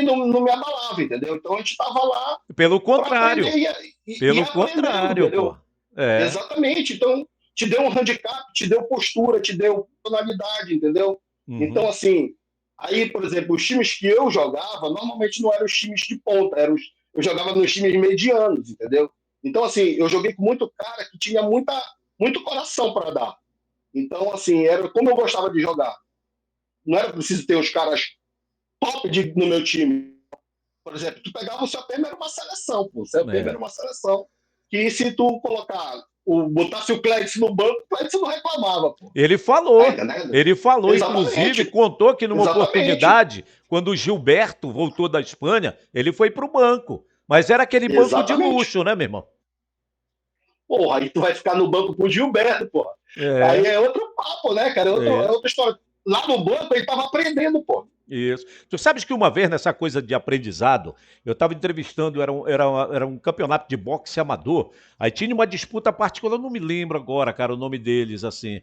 abalava, entendeu? Então a gente estava lá Pelo para aprender contrário, e pelo aprendendo, contrário, pô. entendeu? É. Exatamente. Então te deu um handicap, te deu postura, te deu tonalidade, entendeu? Então, Uhum. assim, aí, por exemplo, os times que eu jogava, normalmente não eram os times de ponta, eu jogava nos times medianos, entendeu? Então, assim, eu joguei com muito cara que tinha muito coração para dar. Então, assim, era como eu gostava de jogar. Não era preciso ter os caras top no meu time. Por exemplo, tu pegava o CPM era uma seleção, pô. O CPM era É. uma seleção que se tu botasse o Clédson no banco, o Clédson não reclamava, pô. Ele Tá falou, entendendo? ele falou, inclusive, Exatamente. contou que numa Exatamente. oportunidade, quando o Gilberto voltou da Espanha, ele foi para o banco. Mas era aquele banco de Exatamente. luxo, né, meu irmão? Porra, aí tu vai ficar no banco com o Gilberto, porra. Aí É, é outro papo, né, cara? É é. outra história. Lá no banco ele tava aprendendo, pô. Isso. Tu sabes que uma vez nessa coisa de aprendizado, eu estava entrevistando, era um campeonato de boxe amador, aí tinha uma disputa particular, eu não me lembro agora, cara, o nome deles, assim.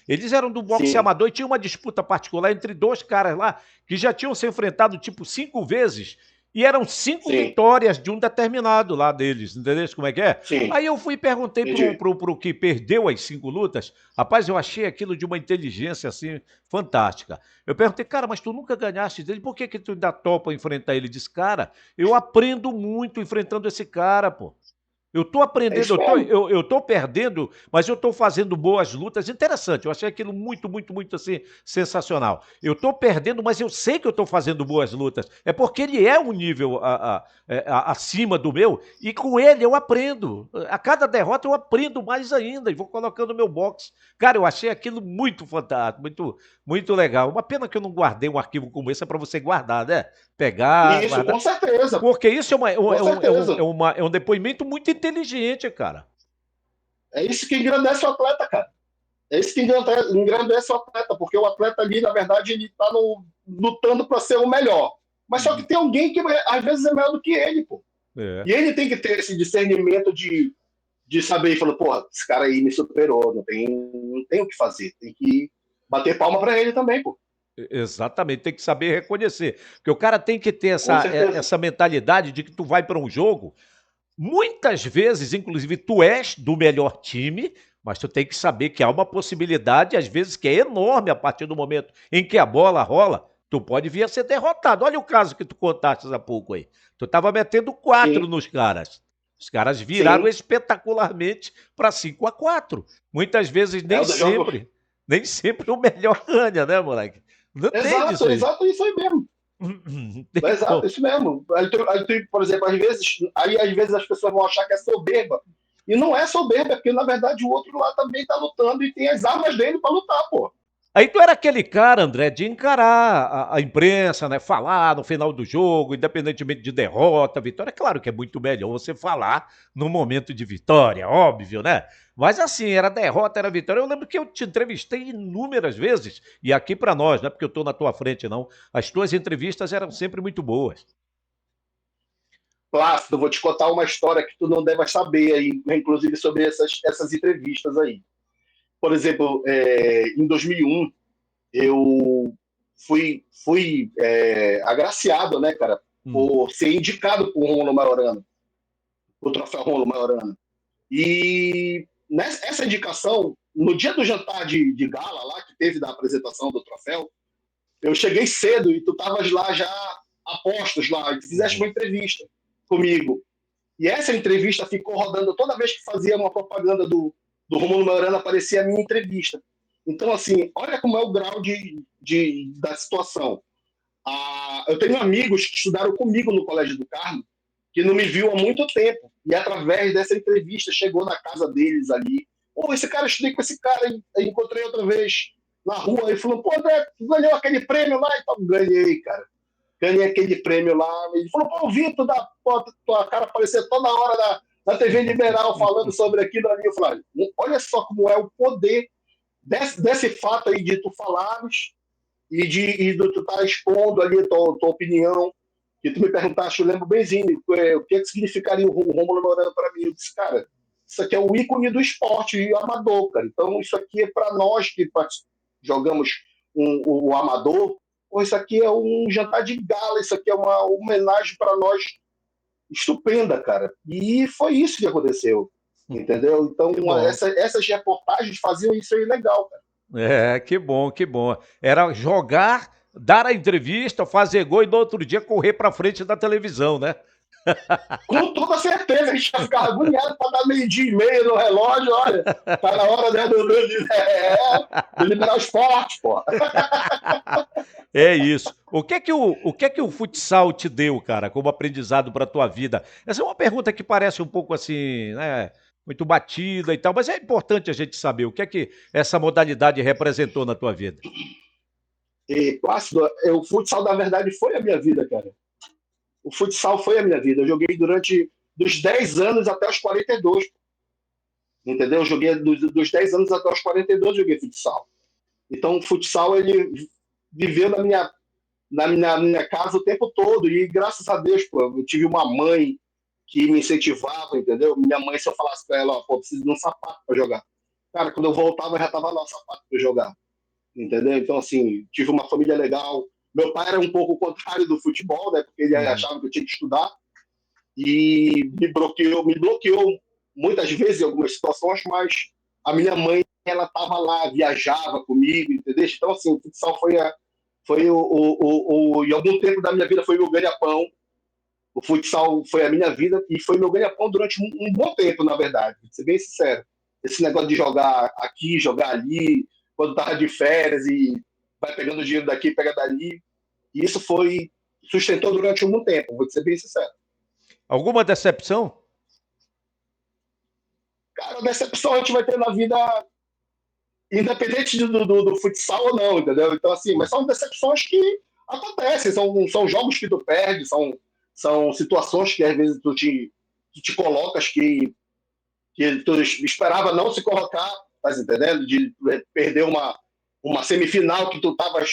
Eles eram do boxe Sim, amador e tinha uma disputa particular entre dois caras lá que já tinham se enfrentado tipo 5 vezes e eram 5 sim, vitórias de um determinado lá deles, entendeu como é que é? sim. Aí eu fui e perguntei pro, Entendi. pro, pro que perdeu as 5 lutas, rapaz, eu achei aquilo de uma inteligência assim fantástica. Eu perguntei, cara, mas tu nunca ganhaste dele, por que que tu ainda topa enfrentar ele? Ele disse, cara, eu aprendo muito enfrentando esse cara, pô. Eu tô É aprendendo, isso mesmo. eu tô perdendo, mas eu tô fazendo boas lutas. Interessante, eu achei aquilo muito, muito, muito assim, sensacional. Eu tô perdendo, mas eu sei que eu tô fazendo boas lutas. É porque ele é um nível acima do meu, e com ele eu aprendo. A cada derrota eu aprendo mais ainda, e vou colocando no meu box. Cara, eu achei aquilo muito fantástico, muito, muito legal. Uma pena que eu não guardei um arquivo como esse, é para você guardar, né? Pegar, Isso, guardar. com certeza. Porque isso Com certeza. é um depoimento muito inteligente, cara. É isso que engrandece o atleta, cara. É isso que engrandece o atleta, porque o atleta ali, na verdade, ele está lutando para ser o melhor. Mas só que Uhum. tem alguém que às vezes é melhor do que ele, pô. É, E ele tem que ter esse discernimento de saber e falar, porra, esse cara aí me superou, não tem o que fazer, tem que bater palma para ele também, pô. exatamente, tem que saber reconhecer. Porque o cara tem que ter Com essa, certeza. essa mentalidade de que tu vai para um jogo. Muitas vezes, inclusive, tu és do melhor time, mas tu tem que saber que há uma possibilidade, às vezes, que é enorme a partir do momento em que a bola rola, tu pode vir a ser derrotado. Olha o caso que tu contaste há pouco aí. Tu estava metendo 4 Sim, nos caras. Os caras viraram sim. espetacularmente para 5-4. Muitas vezes, É o do jogo. nem sempre o melhor ganha, né, moleque? Não tem disso Exato, aí. exato, isso aí mesmo. Não tem Exato, como. isso mesmo. Por exemplo, às vezes as pessoas vão achar que é soberba. E não é soberba, é porque na verdade o outro lá também está lutando e tem as armas dele para lutar, pô. Aí tu era aquele cara, André, de encarar a imprensa, né? Falar no final do jogo, independentemente de derrota, vitória. Claro que é muito melhor você falar no momento de vitória, óbvio, né? Mas assim, era derrota, era vitória. Eu lembro que eu te entrevistei inúmeras vezes, e aqui pra nós, não é porque eu tô na tua frente, não. As tuas entrevistas eram sempre muito boas. Plácido, vou te contar uma história que tu não deve saber aí, inclusive sobre essas entrevistas aí. Por exemplo, em 2001, eu fui agraciado, né, cara, Hum. por ser indicado por Romulo Maiorana, o troféu Romulo Maiorana. E essa indicação, no dia do jantar de gala lá, que teve da apresentação do troféu, eu cheguei cedo e tu estavas lá já a postos lá, e tu fizeste Uhum. uma entrevista comigo. E essa entrevista ficou rodando toda vez que fazia uma propaganda do Romulo Maiorana, aparecia a minha entrevista. Então, assim, olha como é o grau da situação. Eu tenho amigos que estudaram comigo no Colégio do Carmo, que não me viu há muito tempo. E através dessa entrevista chegou na casa deles ali. Pô, esse cara, eu estudei com esse cara, encontrei outra vez na rua. E falou, pô, André, tu ganhou aquele prêmio lá? Então, ganhei, cara. Ganhei aquele prêmio lá. Ele falou, pô, Vitor, tua cara aparecer toda hora na TV Liberal falando sobre aquilo ali. Eu falei, olha só como é o poder desse fato aí de tu falares e de tu estar expondo ali a tua opinião, que tu me perguntaste, eu lembro benzinho, o que significaria o Romulo Moreno para mim. Eu disse, cara, isso aqui é o ícone do esporte amador, cara. Então, isso aqui é para nós que jogamos o amador, ou isso aqui é um jantar de gala, isso aqui é uma homenagem para nós estupenda, cara. E foi isso que aconteceu, entendeu? Então, Que bom. essas reportagens faziam isso aí legal, cara. É, que bom, que bom. Era jogar, dar a entrevista, fazer gol e no outro dia correr pra frente da televisão, né? Com toda certeza, a gente ia ficar agoniado para dar meio-dia e meio no relógio, olha, tá na hora, né, de liberar os fortes, pô. É isso. O que é que o futsal te deu, cara, como aprendizado para tua vida? Essa é uma pergunta que parece um pouco assim, né, muito batida e tal, mas é importante a gente saber o que é que essa modalidade representou na tua vida. E, Plácido, o futsal, na verdade, foi a minha vida, cara. O futsal foi a minha vida. Eu joguei durante dos 10 anos até os 42, entendeu? Eu joguei dos 10 anos até os 42, joguei futsal. Então, o futsal, ele viveu na minha casa o tempo todo. E graças a Deus, pô, eu tive uma mãe que me incentivava, entendeu? Minha mãe, se eu falasse pra ela, ó, pô, preciso de um sapato para jogar. Cara, quando eu voltava, já tava lá o sapato para jogar, entendeu? Então, assim, tive uma família legal. Meu pai era um pouco o contrário do futebol, né? Porque ele Uhum. achava que eu tinha que estudar e me bloqueou muitas vezes em algumas situações, mas a minha mãe, ela tava lá, viajava comigo, entendeu? Então, assim, o futsal foi em algum tempo da minha vida foi meu ganha-pão. O futsal foi a minha vida e foi meu ganha-pão durante um bom tempo, na verdade, vou ser bem sincero. Esse negócio de jogar aqui, jogar ali, quando tava de férias e vai pegando dinheiro daqui, pega dali. E isso sustentou durante um bom tempo, vou ser bem sincero. Alguma decepção? Cara, a decepção a gente vai ter na vida, independente do futsal ou não, entendeu? Então, assim, mas são decepções que acontecem, são jogos que tu perde, são situações que às vezes tu te colocas que tu esperava não se colocar, tá entendendo? De perder uma semifinal que tu estavas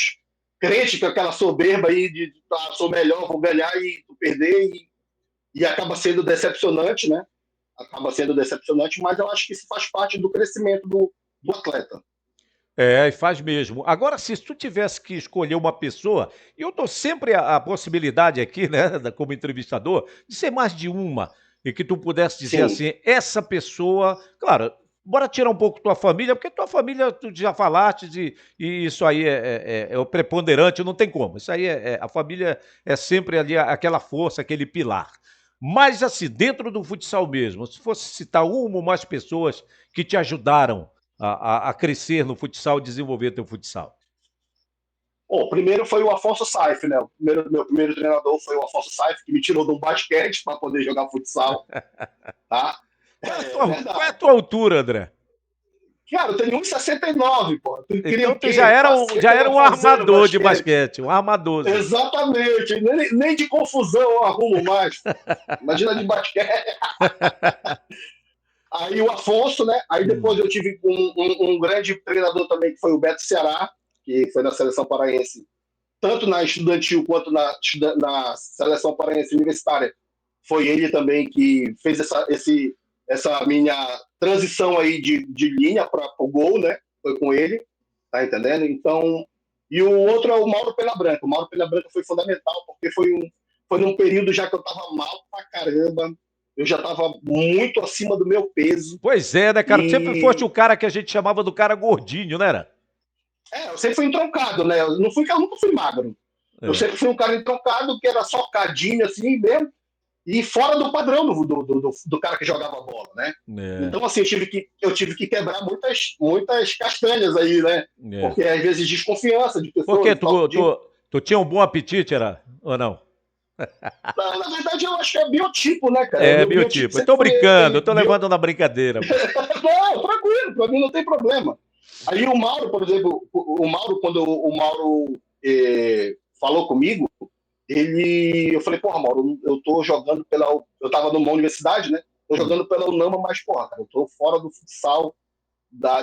crente com aquela soberba aí de sou melhor, vou ganhar e tu perder e acaba sendo decepcionante, né? Acaba sendo decepcionante, mas eu acho que isso faz parte do crescimento do atleta. É, e faz mesmo. Agora, se tu tivesse que escolher uma pessoa, eu dou sempre a possibilidade aqui, né, como entrevistador, de ser mais de uma. e que tu pudesse dizer Sim. assim, essa pessoa, claro, bora tirar um pouco tua família, porque tua família, tu já falaste, e isso aí é o preponderante, não tem como. Isso aí a família é sempre ali aquela força, aquele pilar. Mas assim, dentro do futsal mesmo, se fosse citar uma ou mais pessoas que te ajudaram a crescer no futsal, desenvolver teu futsal. Bom, primeiro foi o Afonso Saif, né? Meu primeiro treinador foi o Afonso Saif, que me tirou de um basquete para poder jogar futsal, tá? É Qual é a verdade. tua altura, André? Cara, eu tenho 1,69, pô. Tu queria Então o tu já quê? era um, Passei já que eu era vou um fazer no armador de basquete. basquete, um armadorzinho. Exatamente. Nem de confusão eu arrumo mais. Imagina de basquete. Aí o Afonso, né? Aí depois Hum. eu tive um grande treinador também, que foi o Beto Ceará, que foi na seleção paraense, tanto na estudantil quanto na seleção paraense universitária. Foi ele também que fez essa minha transição aí de linha para o gol, né? Foi com ele, tá entendendo? Então, e o outro é o Mauro Pena Branca. O Mauro Pena Branca foi fundamental, porque foi num período já que eu estava mal pra caramba, eu já estava muito acima do meu peso, Pois é, né, cara? Tu sempre foste e o cara que a gente chamava do cara gordinho, né? Era? eu sempre fui entroncado, né? Eu nunca fui magro. Eu É, sempre fui um cara entroncado, que era socadinho assim mesmo, e fora do padrão do cara que jogava bola, né? é, Então, assim, eu tive que quebrar muitas castanhas aí, né? é. Porque às vezes desconfiança de Por quê? pessoas, Tu tinha um bom apetite, era? Ou não? Na verdade, eu acho que é biotipo, né, cara? O É, meu biotipo biotipo. Eu sempre tô foi brincando, eu tô levando na brincadeira, pô. Não, tranquilo, pra mim não tem problema. Aí o Mauro, por exemplo, quando o Mauro falou comigo, eu falei, porra, Mauro, eu tô jogando eu tava numa universidade, né? Tô Hum. jogando pela UNAMA, mas, porra, cara, eu tô fora do futsal,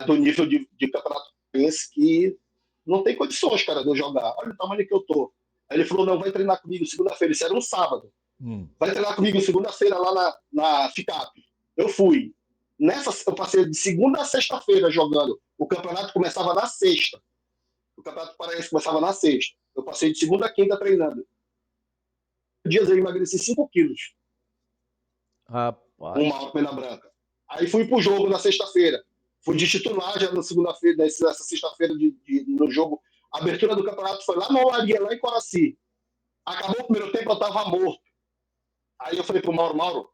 do nível de campeonato paraense, que não tem condições, cara, de eu jogar. Olha o tamanho que eu tô. Aí ele falou, não, vai treinar comigo segunda-feira. Isso era um sábado. Hum. Vai treinar comigo segunda-feira lá na FICAP. Eu fui. Eu passei de segunda a sexta-feira jogando. O campeonato começava na sexta. O campeonato paraense começava na sexta. Eu passei de segunda a quinta treinando. Dias eu emagreci 5 quilos com Rapaz. uma pena branca. Aí fui pro jogo na sexta-feira. Fui de titular já na segunda-feira, nessa sexta-feira no jogo. A abertura do campeonato foi lá na Olaria, lá em Coraci. Acabou o primeiro tempo, eu tava morto. Aí eu falei pro Mauro,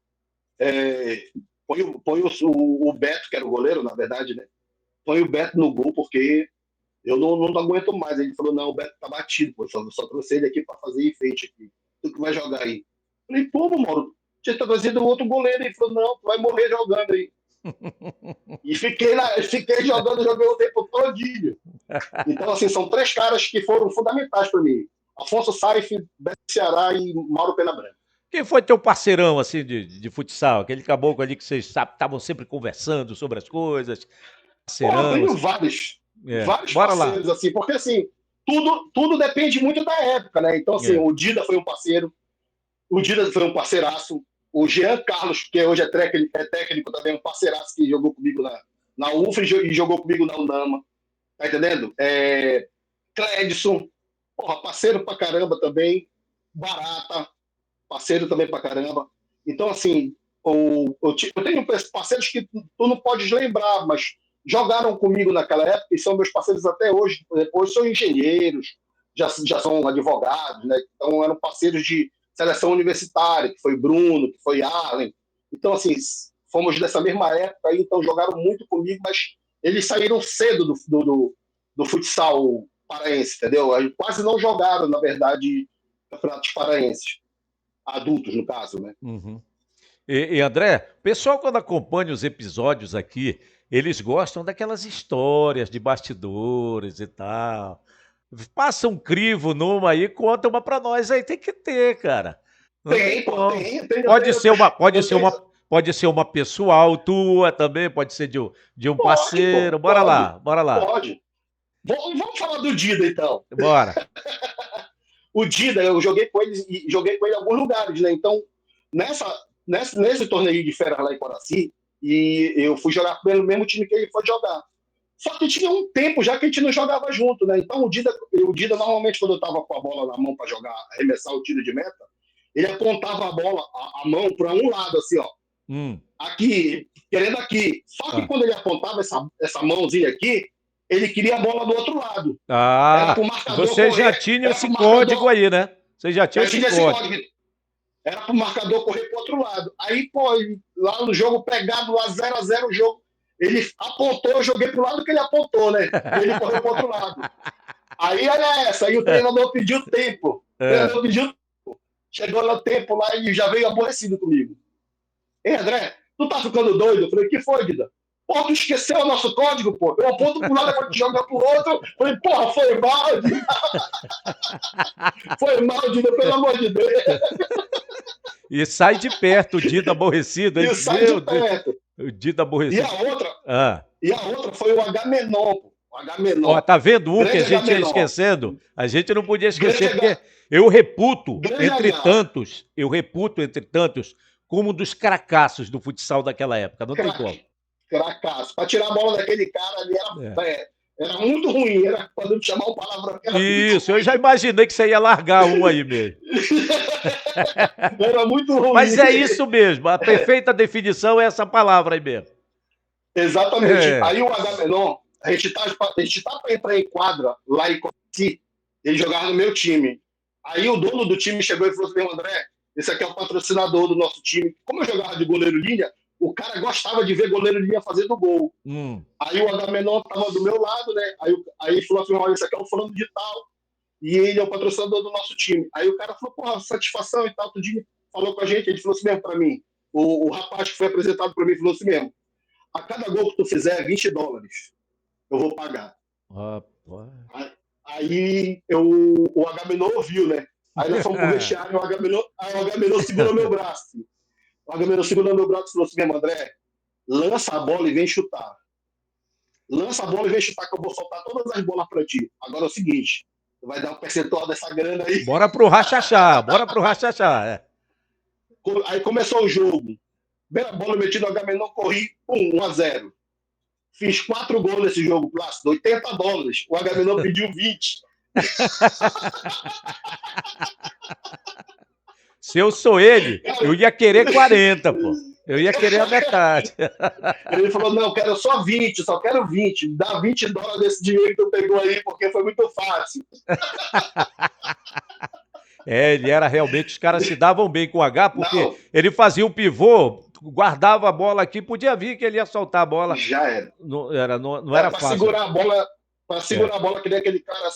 põe o Beto, que era o goleiro, na verdade, né? Põe o Beto no gol, porque eu não aguento mais. Ele falou, não, o Beto tá batido, pô, só trouxe ele aqui pra fazer enfeite aqui. Tu que vai jogar aí. Eu falei, pô, Mauro, tinha trazido outro goleiro. Ele falou, não, tu vai morrer jogando aí. E fiquei jogando, joguei o tempo todinho. Então, assim, são três caras que foram fundamentais para mim. Afonso Saif, Beto Ceará e Mauro Pena Branca. Quem foi teu parceirão, assim, de futsal? Aquele caboclo ali que vocês estavam sempre conversando sobre as coisas, Porra, eu parceirão, tenho assim. É. vários Bora lá. parceiros, assim, porque, assim, tudo depende muito da época, né? Então, assim, É. o Dida foi um parceiro, o Dida foi um parceiraço, o Jean Carlos, que hoje é técnico também, um parceiraço que jogou comigo na UFRA e jogou comigo na UNAMA, tá entendendo? Cledson, porra, parceiro pra caramba também, Barata, parceiro também pra caramba. Então, assim, eu tenho parceiros que tu não podes lembrar, mas jogaram comigo naquela época e são meus parceiros até hoje. Hoje são engenheiros, já são advogados, né? Então eram parceiros de seleção universitária, que foi Bruno, que foi Arlen. Então, assim, fomos dessa mesma época, então jogaram muito comigo, mas eles saíram cedo do futsal paraense, entendeu? Quase não jogaram, na verdade, campeonatos paraenses adultos, no caso, né? Uhum. André, o pessoal quando acompanha os episódios aqui, eles gostam daquelas histórias de bastidores e tal. Passa um crivo numa aí, conta uma pra nós aí, tem que ter, cara. Não tem Tem, pô, como. eu Pode tenho, ser uma, pode eu ser tenho, uma, pode ser uma pessoal tua também, pode ser de um pode, pô, parceiro. Bora lá, bora lá. pode. Vamos falar do Dida, então. Bora. O Dida, eu joguei com ele em alguns lugares, né? Então, nessa, nesse torneio de férias lá em Coraci, e eu fui jogar pelo mesmo time que ele foi jogar. Só que tinha um tempo já que a gente não jogava junto, né? Então, o Dida normalmente, quando eu tava com a bola na mão para jogar, arremessar o tiro de meta, ele apontava a bola, a mão para um lado, assim, ó. Aqui, querendo aqui. Só que quando ele apontava essa mãozinha aqui, ele queria a bola do outro lado. Era pro marcador você correr. já tinha esse código aí, né? Você já tinha esse código. Era pro marcador correr pro outro lado. Aí, pô, lá no jogo pegado, lá 0-0 o jogo, ele apontou, eu joguei pro lado que ele apontou, né? E ele correu pro outro lado. Aí, olha essa, aí o treinador pediu tempo. O treinador pediu tempo. Chegou no tempo lá e já veio aborrecido comigo. Ei, André, tu tá ficando doido? Eu falei, que foi, Guida? Pô, tu esqueceu o nosso código, pô. Eu aponto pro lado, depois te jogar pro outro. Eu falei, porra, foi mal, Guida. Foi mal, Guida, pelo amor de Deus. E sai de perto o Dida aborrecido. E sai de perto. O Dida aborrecido. E a outra foi o Agamenon, pô. O Agamenon. Ó, tá vendo um que a gente ia esquecendo? A gente não podia esquecer, porque eu reputo, entre tantos, como um dos cracassos do futsal daquela época. Não tem como. Cracaço. Pra tirar a bola daquele cara ali era muito ruim. Era quando te chamar o palavrão. Isso, eu já imaginei que você ia largar um aí mesmo. Era muito ruim. Mas é isso mesmo. A perfeita definição é essa palavra aí mesmo. Exatamente. Aí o Agamenon, a gente tá para entrar em quadra lá em Coci, ele jogava no meu time. Aí o dono do time chegou e falou assim, André, esse aqui é o patrocinador do nosso time. Como eu jogava de goleiro linha, o cara gostava de ver goleiro linha fazendo gol. Aí o Agamenon tava do meu lado, né? Aí falou assim, olha, esse aqui é o fulano de tal, e ele é o patrocinador do nosso time. Aí o cara falou, porra, satisfação e tal, todo dia falou com a gente, ele falou assim mesmo pra mim. O rapaz que foi apresentado pra mim falou assim mesmo, a cada gol que tu fizer, $20. Eu vou pagar. Aí o Agamenon ouviu, né? Aí nós fomos pro vestiário e o Agamenon segurou meu braço. O Agamenon segurou meu braço e falou assim, mesmo, André, lança a bola e vem chutar. Lança a bola e vem chutar que eu vou soltar todas as bolas pra ti. Agora é o seguinte, tu vai dar um percentual dessa grana aí. Bora pro rachachá. Aí começou o jogo. Primeira bola metida no Agamenon, corri, 1-0. Fiz 4 gols nesse jogo, Plácido, $80. O Agamenon pediu 20. Se eu sou ele, eu ia querer 40, pô. Eu ia querer a metade. Ele falou, não, eu quero só 20, só quero 20. Dá $20 desse dinheiro que tu pegou aí, porque foi muito fácil. Ele era realmente, os caras se davam bem com o H, porque ele fazia o pivô, guardava a bola aqui, podia vir que ele ia soltar a bola. Já era. Não era fácil. Para segurar a bola, que nem aquele cara,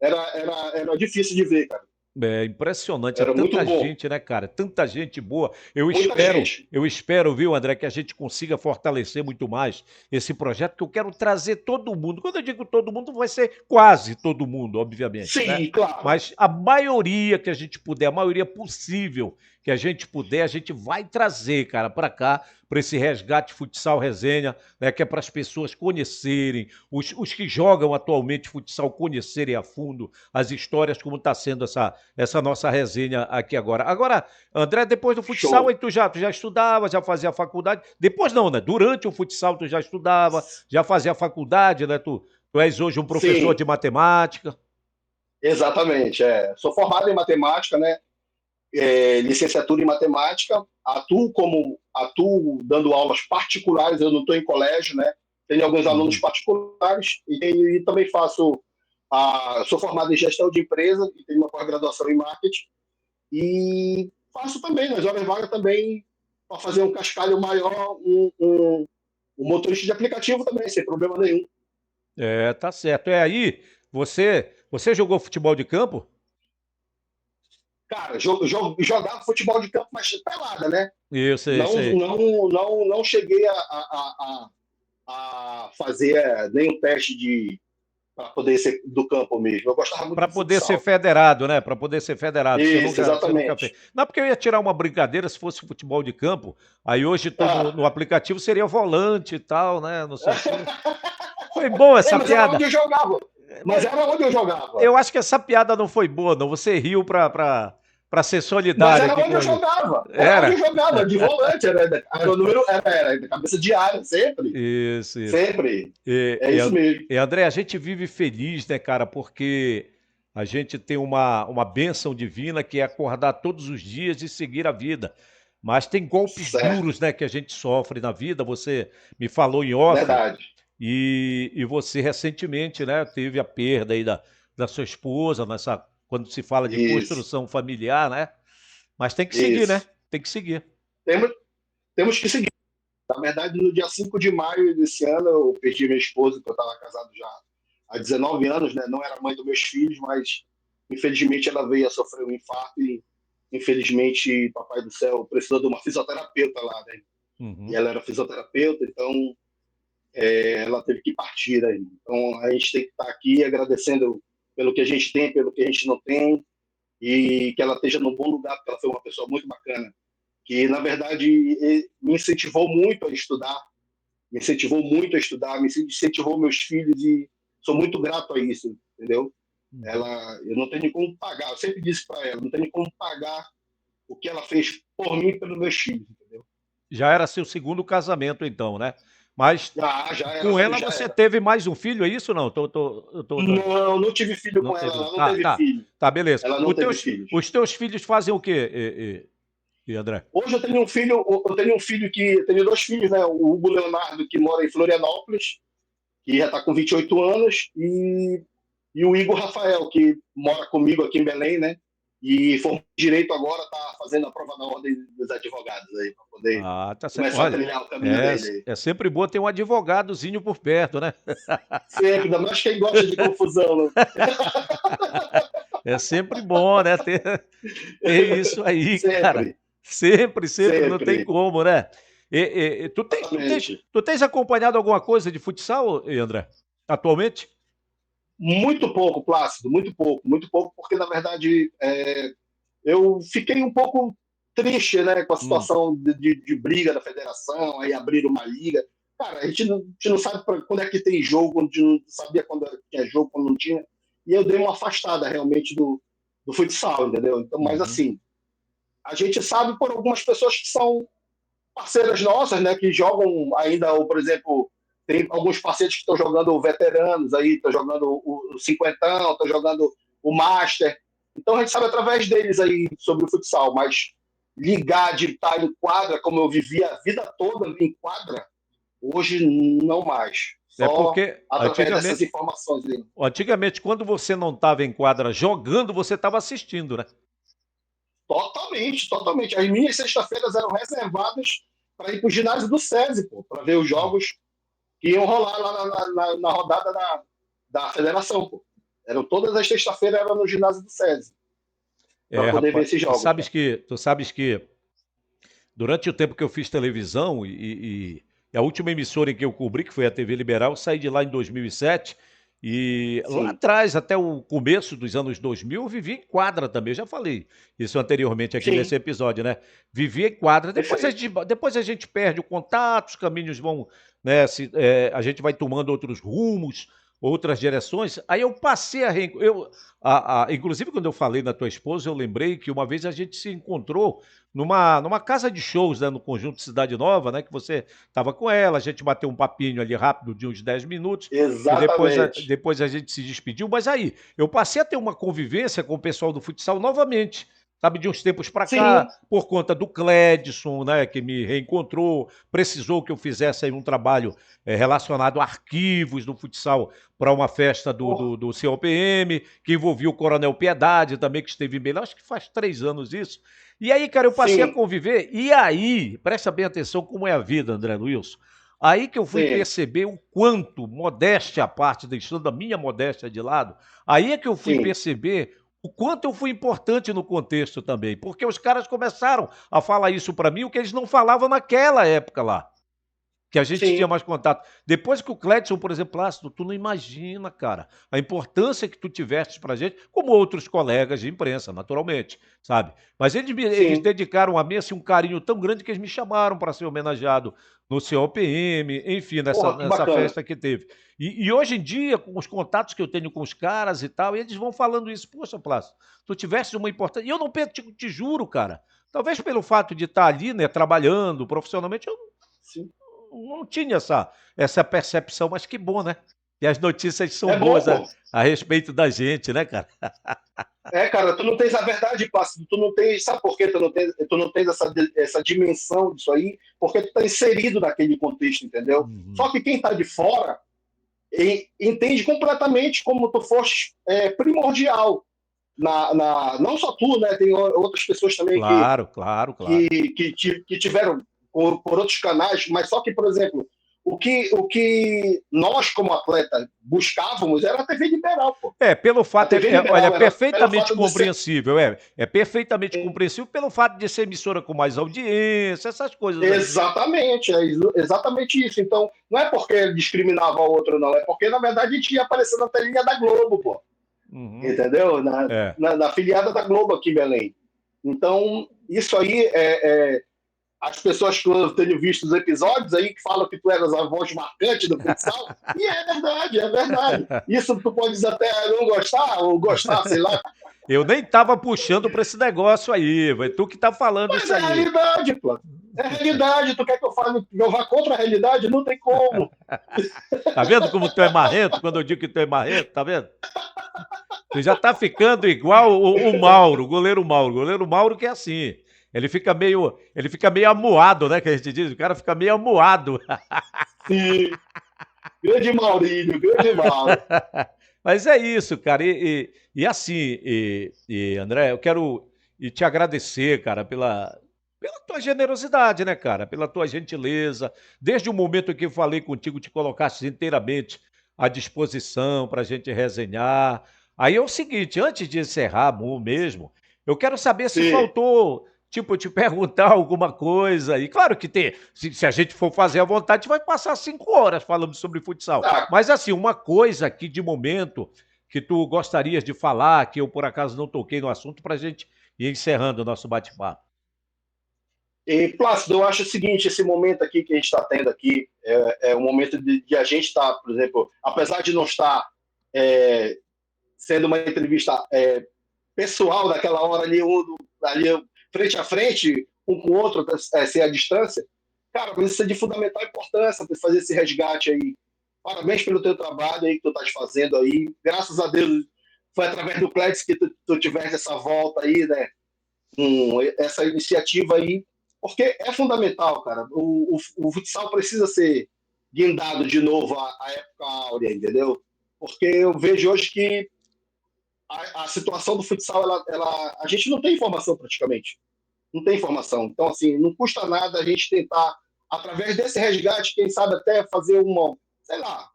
era difícil de ver, cara. É impressionante, era tanta gente, né, cara? Tanta gente boa. Eu espero, viu, André, que a gente consiga fortalecer muito mais esse projeto, que eu quero trazer todo mundo. Quando eu digo todo mundo, vai ser quase todo mundo, obviamente. Sim, né? claro. Mas a maioria que a gente puder, a maioria possível que a gente puder, a gente vai trazer, cara, para cá, para esse Resgate Futsal Resenha, né, que é para as pessoas conhecerem, os que jogam atualmente futsal conhecerem a fundo as histórias, como está sendo essa nossa resenha aqui agora. Agora, André, depois do futsal, aí tu já estudava, já fazia faculdade. Depois não, né? Durante o futsal tu já estudava, já fazia faculdade, né? Tu és hoje um professor de matemática. Exatamente, Sou formado em matemática, né? Licenciatura em matemática, atuo dando aulas particulares, eu não estou em colégio, né? Tenho alguns alunos particulares e também sou formado em gestão de empresa e tenho uma pós-graduação em marketing e faço também, nas horas vagas também, para fazer um cascalho maior, um motorista de aplicativo também, sem problema nenhum. Tá certo. Aí, você jogou futebol de campo? Cara, jogava futebol de campo, mas pelada, né? Isso. Não cheguei a fazer nenhum teste para poder ser do campo mesmo. Eu gostava muito para poder ser federado, né? Para poder ser federado. Isso, exatamente. Não, porque eu ia tirar uma brincadeira se fosse futebol de campo. Aí hoje no aplicativo seria volante e tal, né? Não sei o que. Foi boa essa piada. Mas era onde eu jogava. Eu acho que essa piada não foi boa, não. Você riu para ser solidário. Mas era onde eu jogava. Era onde eu jogava, de volante. Era o número, era cabeça de área, sempre. Isso. Sempre. É isso mesmo. E André, a gente vive feliz, né, cara, porque A gente tem uma bênção divina que é acordar todos os dias e seguir a vida. Mas tem golpes Certo, duros, né, que a gente sofre na vida. Você me falou em off verdade. e você recentemente, né, teve a perda aí da sua esposa, quando se fala de Isso, construção familiar, né? Mas tem que seguir, né? isso. Tem que seguir. Temos, temos que seguir. Na verdade, no dia 5 de maio desse ano, eu perdi minha esposa, que eu estava casado já há 19 anos, né? Não era mãe dos meus filhos, mas infelizmente ela veio a sofrer um infarto e infelizmente, papai do céu precisou de uma fisioterapeuta lá, né? E Uhum. ela era fisioterapeuta, então ela teve que partir, né? Então a gente tem que estar aqui agradecendo pelo que a gente tem, pelo que a gente não tem, e que ela esteja num bom lugar, porque ela foi uma pessoa muito bacana, que na verdade me incentivou muito a estudar, me incentivou muito a estudar, me incentivou meus filhos e sou muito grato a isso, entendeu? Uhum. Ela, eu não tenho como pagar, eu sempre disse para ela, não tenho como pagar o que ela fez por mim e pelos meus filhos, entendeu? Já era seu segundo casamento, então, né? Mas Já era, com ela já você era. teve mais um filho, é isso ou não? Não, não tive filho Não com ela, teve. ela não Tá, teve tá. filho. Tá, beleza. Ela não teve filhos. Os teus filhos fazem o quê, André? Hoje eu tenho dois filhos, né? O Hugo Leonardo, que mora em Florianópolis, que já está com 28 anos, e o Igor Rafael, que mora comigo aqui em Belém, né? E formou em direito agora, está fazendo a prova da ordem dos advogados aí, para poder Ah, tá certo. começar a Olha, trilhar o caminho dele aí. é sempre bom ter um advogadozinho por perto, né? Sempre, ainda mais quem gosta de confusão, É sempre bom, né? Ter isso aí, cara. sempre, Sempre, sempre, não tem sempre, como, né? exatamente. Tu tens acompanhado alguma coisa de futsal, André? Atualmente? Muito pouco, Plácido, muito pouco, porque na verdade eu fiquei um pouco triste, né, com a Hum. situação de briga da federação, aí abrir uma liga. Cara, a gente não sabe quando é que tem jogo, a gente não sabia quando tinha jogo, quando não tinha. E eu dei uma afastada realmente do futsal, entendeu? Então, mas Uhum. assim, a gente sabe por algumas pessoas que são parceiras nossas, né, que jogam ainda, ou, por exemplo, tem alguns parceiros que estão jogando veteranos aí, estão jogando o cinquentão, estão jogando o Master. Então a gente sabe através deles aí sobre o futsal, mas ligar de estar em quadra, como eu vivi a vida toda em quadra, hoje não mais. É Só porque através dessas informações aí. antigamente, quando você não estava em quadra jogando, você estava assistindo, né? Totalmente, totalmente. As minhas sextas-feiras eram reservadas para ir para o ginásio do SESI, para ver os jogos que iam rolar lá na rodada da federação, pô. Eram todas as sextas-feiras era no ginásio do SESI, para É, poder ver rapaz, esses jogos, cara. tu sabes que durante o tempo que eu fiz televisão e a última emissora em que eu cobri, que foi a TV Liberal, eu saí de lá em 2007 e lá Sim, atrás, até o começo dos anos 2000, eu vivi em quadra também. Eu já falei isso anteriormente aqui nesse sim, episódio, né? Vivi em quadra. perfeito. Depois a gente perde o contato, os caminhos vão, né? A gente vai tomando outros rumos, outras direções. Aí eu passei inclusive quando eu falei na tua esposa, eu lembrei que uma vez a gente se encontrou numa casa de shows, né, no Conjunto Cidade Nova, né, que você estava com ela, a gente bateu um papinho ali rápido de uns 10 minutos e Exatamente. depois a gente se despediu. Mas aí, eu passei a ter uma convivência com o pessoal do futsal novamente. Sabe, de uns tempos para cá, Sim, por conta do Cledson, né, que me reencontrou, precisou que eu fizesse aí um trabalho relacionado a arquivos do futsal para uma festa porra, do COPM, que envolvia o Coronel Piedade também, que esteve em Belém, acho que faz 3 anos isso. E aí, cara, eu passei a sim, conviver, e aí, presta bem atenção como é a vida, André Luiz. Aí que eu fui sim, perceber o quanto, modéstia à parte, deixando a minha modéstia de lado, aí é que eu fui sim, perceber o quanto eu fui importante no contexto também, porque os caras começaram a falar isso para mim, o que eles não falavam naquela época lá que a gente tinha sim. mais contato. Depois que o Cledson, por exemplo, Plácido, tu não imagina, cara, a importância que tu tiveste pra gente, como outros colegas de imprensa, naturalmente, sabe? Mas eles Sim. dedicaram a mim assim, um carinho tão grande que eles me chamaram para ser homenageado no COPM, enfim, Porra, que nessa bacana. festa que teve. E hoje em dia, com os contatos que eu tenho com os caras e tal, eles vão falando isso. Poxa, Plácido, tu tiveste uma importância. E eu não te juro, cara. Talvez pelo fato de estar ali, né, trabalhando profissionalmente, eu Sim. não tinha essa percepção, mas que bom, né? que as notícias são É bom, boas a, pô. a respeito da gente, né, cara? Cara, tu não tens a verdade, Plácido, tu não tens, sabe por quê? Tu não tens essa dimensão disso aí, porque tu tá inserido naquele contexto, entendeu? Uhum. Só que quem tá de fora entende completamente como tu foste primordial. Não só tu, né? Tem outras pessoas também Claro, claro, claro. que tiveram por outros canais, mas só que, por exemplo, o que nós, como atleta, buscávamos era a TV liberal, pô. Pelo A fato, TV olha, é liberal era pelo perfeitamente fato de ser. compreensível, é perfeitamente compreensível pelo fato de ser emissora com mais audiência, essas coisas aí. Exatamente, exatamente isso. Então, não é porque discriminava o outro, não. É porque, na verdade, a gente ia aparecer na telinha da Globo, pô. Uhum. Entendeu? Na, É. na, na filiada da Globo aqui em Belém. Então, isso aí as pessoas que eu tenho visto os episódios aí que falam que tu eras a voz marcante do futsal, e é verdade, é verdade. Isso tu podes até não gostar, ou gostar, sei lá, Eu nem tava puxando para esse negócio aí, vai tu que tá falando mas isso é aí. realidade, pô. É realidade. Tu quer que eu fale, que eu vá contra a realidade? Não tem como. Tá vendo como tu é marrento quando eu digo que tu é marrento, tá vendo? Tu já tá ficando igual o Mauro, o goleiro Mauro. O goleiro Mauro que é assim. Ele fica meio amuado, né? Que a gente diz, o cara fica meio amuado. Sim. Grande Maurílio, grande Mauro. Mas é isso, cara. E assim, André, eu quero te agradecer, cara, pela tua generosidade, né, cara? Pela tua gentileza. Desde o momento em que eu falei contigo, te colocaste inteiramente à disposição para a gente resenhar. Aí é o seguinte, antes de encerrar mesmo, eu quero saber se Sim. faltou, tipo, te perguntar alguma coisa. E claro que tem, se a gente for fazer à vontade, a gente vai passar 5 horas falando sobre futsal. Ah, Mas assim, uma coisa aqui de momento que tu gostarias de falar, que eu por acaso não toquei no assunto, para a gente ir encerrando o nosso bate-papo. e, Plácido, eu acho o seguinte, esse momento aqui que a gente está tendo aqui é um momento de a gente estar, por exemplo, apesar de não estar é, sendo uma entrevista pessoal daquela hora ali frente a frente, um com o outro, sem a distância, cara, mas isso é de fundamental importância para fazer esse resgate aí. Parabéns pelo teu trabalho aí que tu estás fazendo aí. Graças a Deus foi através do Clédis que tu tivesse essa volta aí, né? Essa iniciativa aí, porque é fundamental, cara. O futsal precisa ser guindado de novo à época áurea, entendeu? Porque eu vejo hoje que a situação do futsal, a gente não tem informação praticamente. Não tem informação. Então, assim, não custa nada a gente tentar, através desse resgate, quem sabe até fazer sei lá,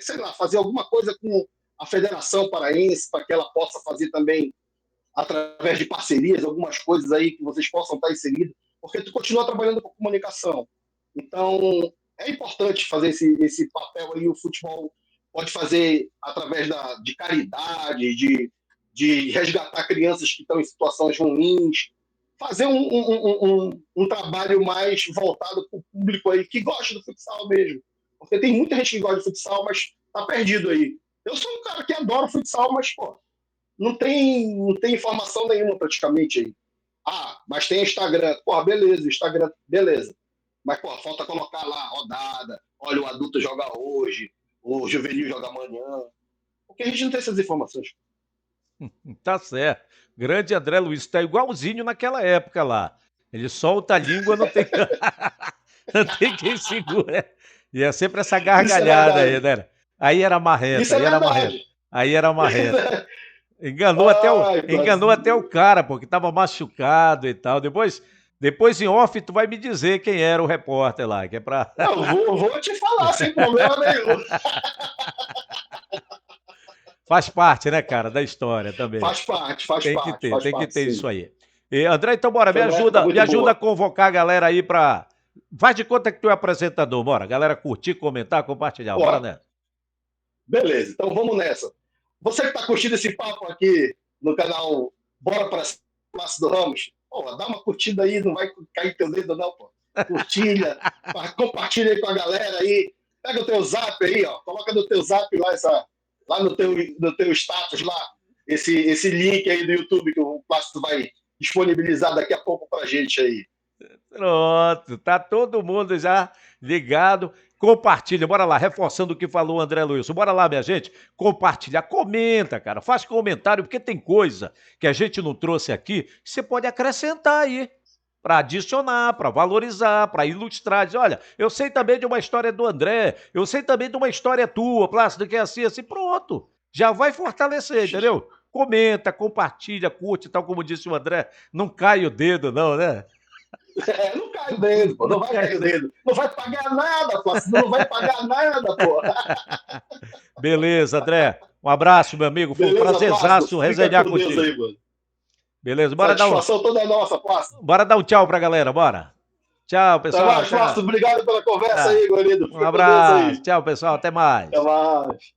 sei lá, fazer alguma coisa com a Federação Paraense, para que ela possa fazer também, através de parcerias, algumas coisas aí que vocês possam estar inseridos, porque tu continua trabalhando com comunicação. Então, é importante fazer esse papel aí, o futebol pode fazer através de caridade, de resgatar crianças que estão em situações ruins, fazer um trabalho mais voltado para o público aí que gosta do futsal mesmo. Porque tem muita gente que gosta de futsal, mas tá perdido aí. Eu sou um cara que adora futsal, mas, pô, não tem informação nenhuma praticamente aí. Mas tem Instagram. Porra, beleza, Instagram, beleza. Mas, pô, falta colocar lá rodada, olha, o adulto joga hoje, o juvenil joga amanhã. Porque a gente não tem essas informações. Tá certo. Grande André Luiz, tá igualzinho naquela época lá. Ele solta a língua, não tem, não tem quem segura. E é sempre essa Isso é gargalhada aí, verdade. né? Aí era marrento, Isso é aí era marrento. verdade. Aí era marrento. Ai, Enganou Plácido. até o cara, pô, que tava machucado e tal. Depois em off tu vai me dizer quem era o repórter lá, que é pra... Eu vou te falar sem problema nenhum. Faz parte, né, cara, da história também. Faz parte, faz Tem que parte, ter, faz tem que parte, ter sim. isso aí. E, André, então bora, me Foi uma época ajuda, me muito ajuda a boa. convocar a galera aí pra. Faz de conta que tu é apresentador, bora. Galera curtir, comentar, compartilhar. Bora, Ó, né? beleza, então vamos nessa. Você que está curtindo esse papo aqui no canal Bora para Plácido Ramos, pô, dá uma curtida aí, não vai cair teu dedo não, pô. Curtilha, compartilha aí com a galera aí. Pega o teu zap aí, ó. Coloca no teu zap lá, lá no teu status lá, esse link aí do YouTube que o Plácido vai disponibilizar daqui a pouco pra gente aí. Pronto, tá todo mundo já ligado. compartilha, bora lá, reforçando o que falou o André Luiz. Bora lá, minha gente, compartilha, comenta, cara, faz comentário, porque tem coisa que a gente não trouxe aqui, que você pode acrescentar aí, para adicionar, para valorizar, para ilustrar. Dizer, olha, eu sei também de uma história do André, eu sei também de uma história tua, Plácido, que é assim, assim, pronto. Já vai fortalecer, entendeu? Comenta, compartilha, curte, tal como disse o André. Não cai o dedo, não, né? Não cai o dedo, pô. Não vai cair o dedo. Não vai pagar nada, Plácido. Não vai pagar nada, pô. Beleza, André. Um abraço, meu amigo. Foi um Beleza, prazerzaço Plácido? Fica resenhar com Deus contigo. aí, mano. Beleza, Satisfação toda nossa, Plácido. bora dar um tchau pra galera, bora. Tchau, Até pessoal. mais, Tchau. Plácido. Obrigado pela conversa Tá. aí, querido. Um Fica com Deus abraço. aí. Tchau, pessoal. Até mais. Até mais.